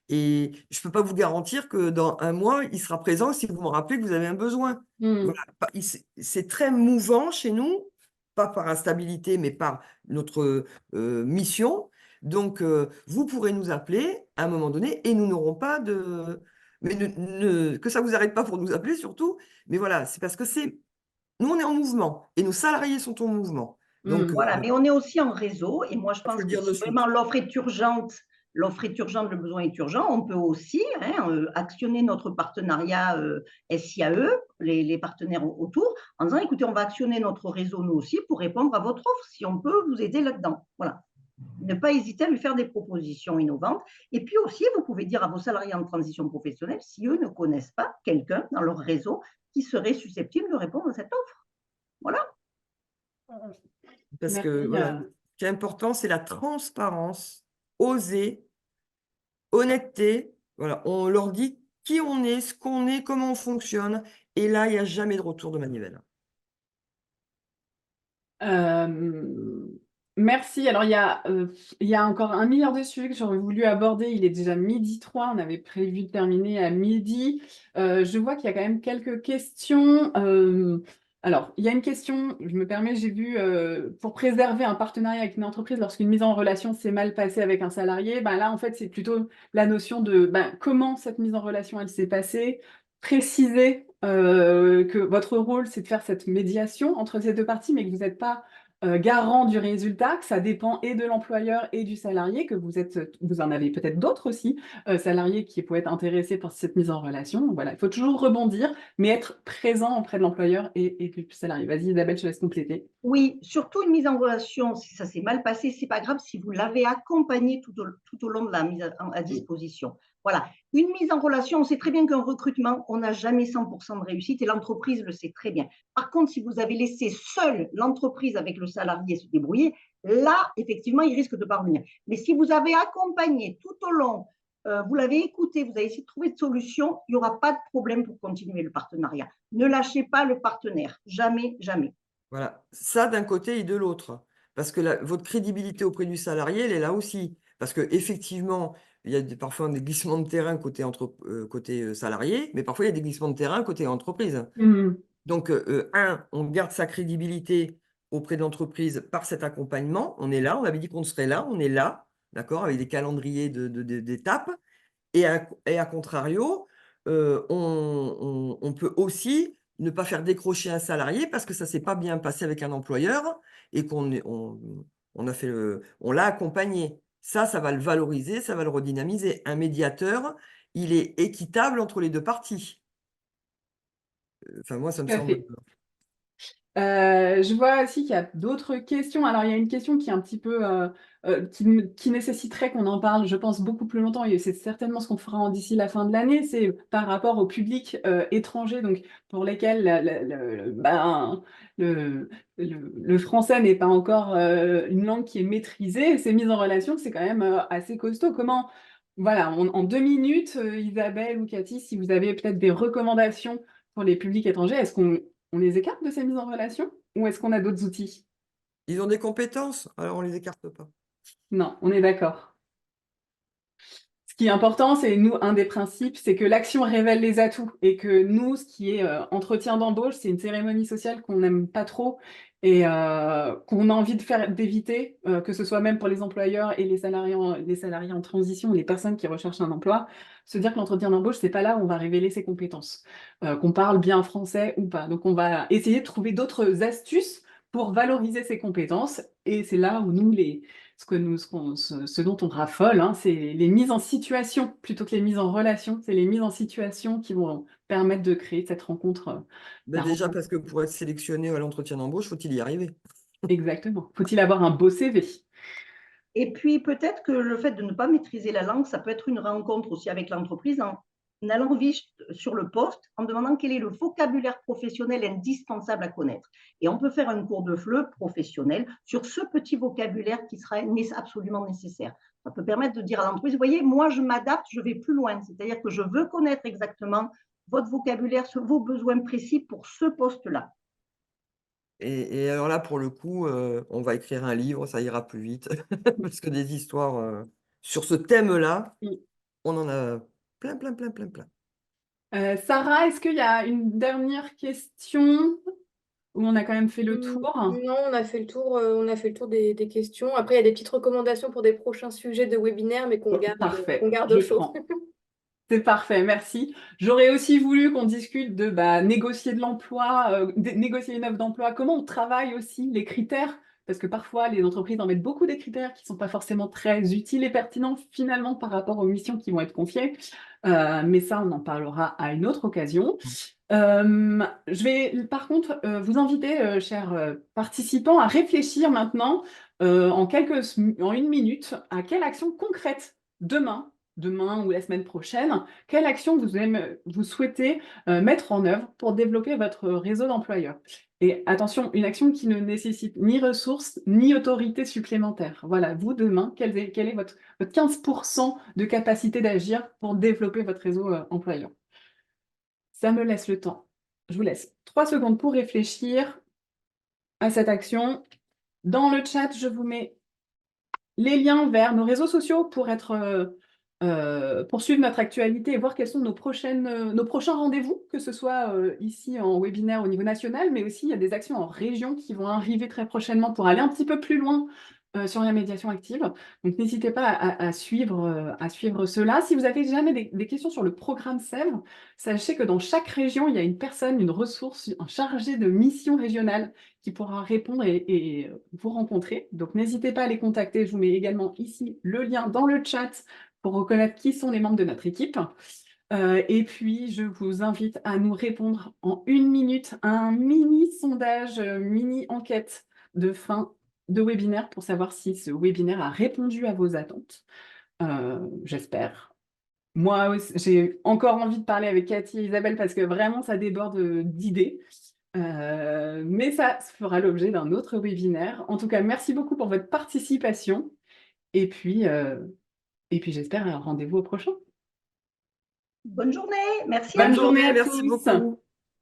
Et je ne peux pas vous garantir que dans 1 mois, il sera présent si vous me rappelez que vous avez un besoin. Voilà. C'est très mouvant chez nous, pas par instabilité, mais par notre mission. Donc, vous pourrez nous appeler à un moment donné et nous n'aurons pas Mais que ça ne vous arrête pas pour nous appeler surtout. Mais voilà, c'est parce que nous, on est en mouvement et nos salariés sont en mouvement. Donc, Voilà, mais on est aussi en réseau et moi je il faut pense le que dire de si suite. vraiment l'offre est urgente, le besoin est urgent, on peut aussi actionner notre partenariat SIAE, les partenaires autour, en disant écoutez, on va actionner notre réseau nous aussi pour répondre à votre offre, si on peut vous aider là-dedans. Voilà. Ne pas hésiter à lui faire des propositions innovantes. Et puis aussi, vous pouvez dire à vos salariés en transition professionnelle si eux ne connaissent pas quelqu'un dans leur réseau qui serait susceptible de répondre à cette offre. Voilà. Parce que Merci. voilà, ce qui est important, c'est la transparence, oser, honnêteté. Voilà, on leur dit qui on est, ce qu'on est, comment on fonctionne. Et là, il n'y a jamais de retour de manivelle. Merci. Alors, il y a encore un milliard de sujets que j'aurais voulu aborder. Il est déjà 12h03. On avait prévu de terminer à midi. Je vois qu'il y a quand même quelques questions. Alors, il y a une question, je me permets, j'ai vu, pour préserver un partenariat avec une entreprise lorsqu'une mise en relation s'est mal passée avec un salarié, ben là, en fait, c'est plutôt la notion de comment cette mise en relation, elle s'est passée, préciser que votre rôle, c'est de faire cette médiation entre ces deux parties, mais que vous n'êtes pas garant du résultat, que ça dépend et de l'employeur et du salarié, que vous en avez peut-être d'autres aussi, salariés qui pourraient être intéressés par cette mise en relation. Donc voilà, il faut toujours rebondir, mais être présent auprès de l'employeur et du salarié. Vas-y, Isabelle, je te laisse compléter. Oui, surtout une mise en relation, si ça s'est mal passé, c'est pas grave si vous l'avez accompagné tout au long de la mise à disposition. Voilà, une mise en relation, on sait très bien qu'un recrutement, on n'a jamais 100% de réussite et l'entreprise le sait très bien. Par contre, si vous avez laissé seule l'entreprise avec le salarié se débrouiller, là, effectivement, il risque de parvenir. Mais si vous avez accompagné tout au long, vous l'avez écouté, vous avez essayé de trouver de solutions, il n'y aura pas de problème pour continuer le partenariat. Ne lâchez pas le partenaire, jamais, jamais. Voilà, ça d'un côté et de l'autre. Parce que votre crédibilité auprès du salarié, elle est là aussi. Parce qu'effectivement, il y a parfois des glissements de terrain côté salarié, mais parfois il y a des glissements de terrain côté entreprise. Donc, on garde sa crédibilité auprès de l'entreprise par cet accompagnement. On est là, on avait dit qu'on serait là, on est là, d'accord, avec des calendriers d'étapes. Et à contrario, on peut aussi ne pas faire décrocher un salarié parce que ça ne s'est pas bien passé avec un employeur et on l'a accompagné. Ça va le valoriser, ça va le redynamiser. Un médiateur, il est équitable entre les deux parties. Enfin, moi, ça me Tout à semble. fait. Je vois aussi qu'il y a d'autres questions. Alors, il y a une question qui est un petit peu qui nécessiterait qu'on en parle, je pense, beaucoup plus longtemps, et c'est certainement ce qu'on fera d'ici la fin de l'année, c'est par rapport au public étranger, donc pour lesquels le français n'est pas encore une langue qui est maîtrisée. Ces mises en relation, c'est quand même assez costaud. Voilà, en 2 minutes, Isabelle ou Cathy, si vous avez peut-être des recommandations pour les publics étrangers, est-ce qu'on les écarte de ces mises en relation ou est-ce qu'on a d'autres outils? Ils ont des compétences, alors on ne les écarte pas. Non, on est d'accord. Ce qui est important, c'est nous, un des principes, c'est que l'action révèle les atouts et que nous, ce qui est entretien d'embauche, c'est une cérémonie sociale qu'on n'aime pas trop et qu'on a envie d'éviter, que ce soit même pour les employeurs et les salariés en transition, les personnes qui recherchent un emploi, se dire que l'entretien d'embauche, c'est pas là où on va révéler ses compétences, qu'on parle bien français ou pas. Donc, on va essayer de trouver d'autres astuces pour valoriser ses compétences et c'est là où nous, ce dont on raffole, hein, c'est les mises en situation plutôt que les mises en relation. C'est les mises en situation qui vont permettre de créer cette rencontre. Déjà, parce que pour être sélectionné à l'entretien d'embauche, faut-il y arriver? Exactement. Faut-il avoir un beau CV? Et puis peut-être que le fait de ne pas maîtriser la langue, ça peut être une rencontre aussi avec l'entreprise en allant vite sur le poste, en demandant quel est le vocabulaire professionnel indispensable à connaître. Et on peut faire un cours de FLE professionnel sur ce petit vocabulaire qui sera absolument nécessaire. Ça peut permettre de dire à l'entreprise, vous voyez, moi je m'adapte, je vais plus loin. C'est-à-dire que je veux connaître exactement votre vocabulaire, vos besoins précis pour ce poste-là. Et alors là, pour le coup, on va écrire un livre, ça ira plus vite. Parce que des histoires sur ce thème-là, on en a plein, plein, plein, plein, plein. Sarah, est-ce qu'il y a une dernière question où on a quand même fait le tour? Non, on a fait le tour des questions. Après, il y a des petites recommandations pour des prochains sujets de webinaire, mais qu'on Parfait, garde je au chaud. prends. C'est parfait, merci. J'aurais aussi voulu qu'on discute de négocier de l'emploi, négocier une offre d'emploi, comment on travaille aussi, les critères, parce que parfois les entreprises en mettent beaucoup des critères qui ne sont pas forcément très utiles et pertinents finalement par rapport aux missions qui vont être confiées. Mais ça, on en parlera à une autre occasion. Je vais par contre vous inviter, chers participants, à réfléchir maintenant en une minute à quelle action concrète demain ou la semaine prochaine, quelle action vous souhaitez mettre en œuvre pour développer votre réseau d'employeurs. Et attention, une action qui ne nécessite ni ressources ni autorité supplémentaire. Voilà, vous demain, quel est votre 15% de capacité d'agir pour développer votre réseau employeur. Ça me laisse le temps. Je vous laisse 3 secondes pour réfléchir à cette action. Dans le chat, je vous mets les liens vers nos réseaux sociaux pour suivre notre actualité et voir quels sont nos prochains rendez-vous, que ce soit ici en webinaire au niveau national, mais aussi il y a des actions en région qui vont arriver très prochainement pour aller un petit peu plus loin sur la médiation active. Donc n'hésitez pas à suivre cela. Si vous avez jamais des questions sur le programme Sèvres, sachez que dans chaque région, il y a une personne, une ressource, un chargé de mission régionale qui pourra répondre et vous rencontrer. Donc n'hésitez pas à les contacter. Je vous mets également ici le lien dans le chat pour reconnaître qui sont les membres de notre équipe. Et puis, je vous invite à nous répondre en 1 minute à un mini sondage, mini enquête de fin de webinaire pour savoir si ce webinaire a répondu à vos attentes. J'espère. Moi aussi, j'ai encore envie de parler avec Cathy et Isabelle parce que vraiment, ça déborde d'idées. Mais ça fera l'objet d'un autre webinaire. En tout cas, merci beaucoup pour votre participation. Et puis j'espère un rendez-vous au prochain. Bonne journée, merci à Bonne tous. journée, à merci tous. beaucoup.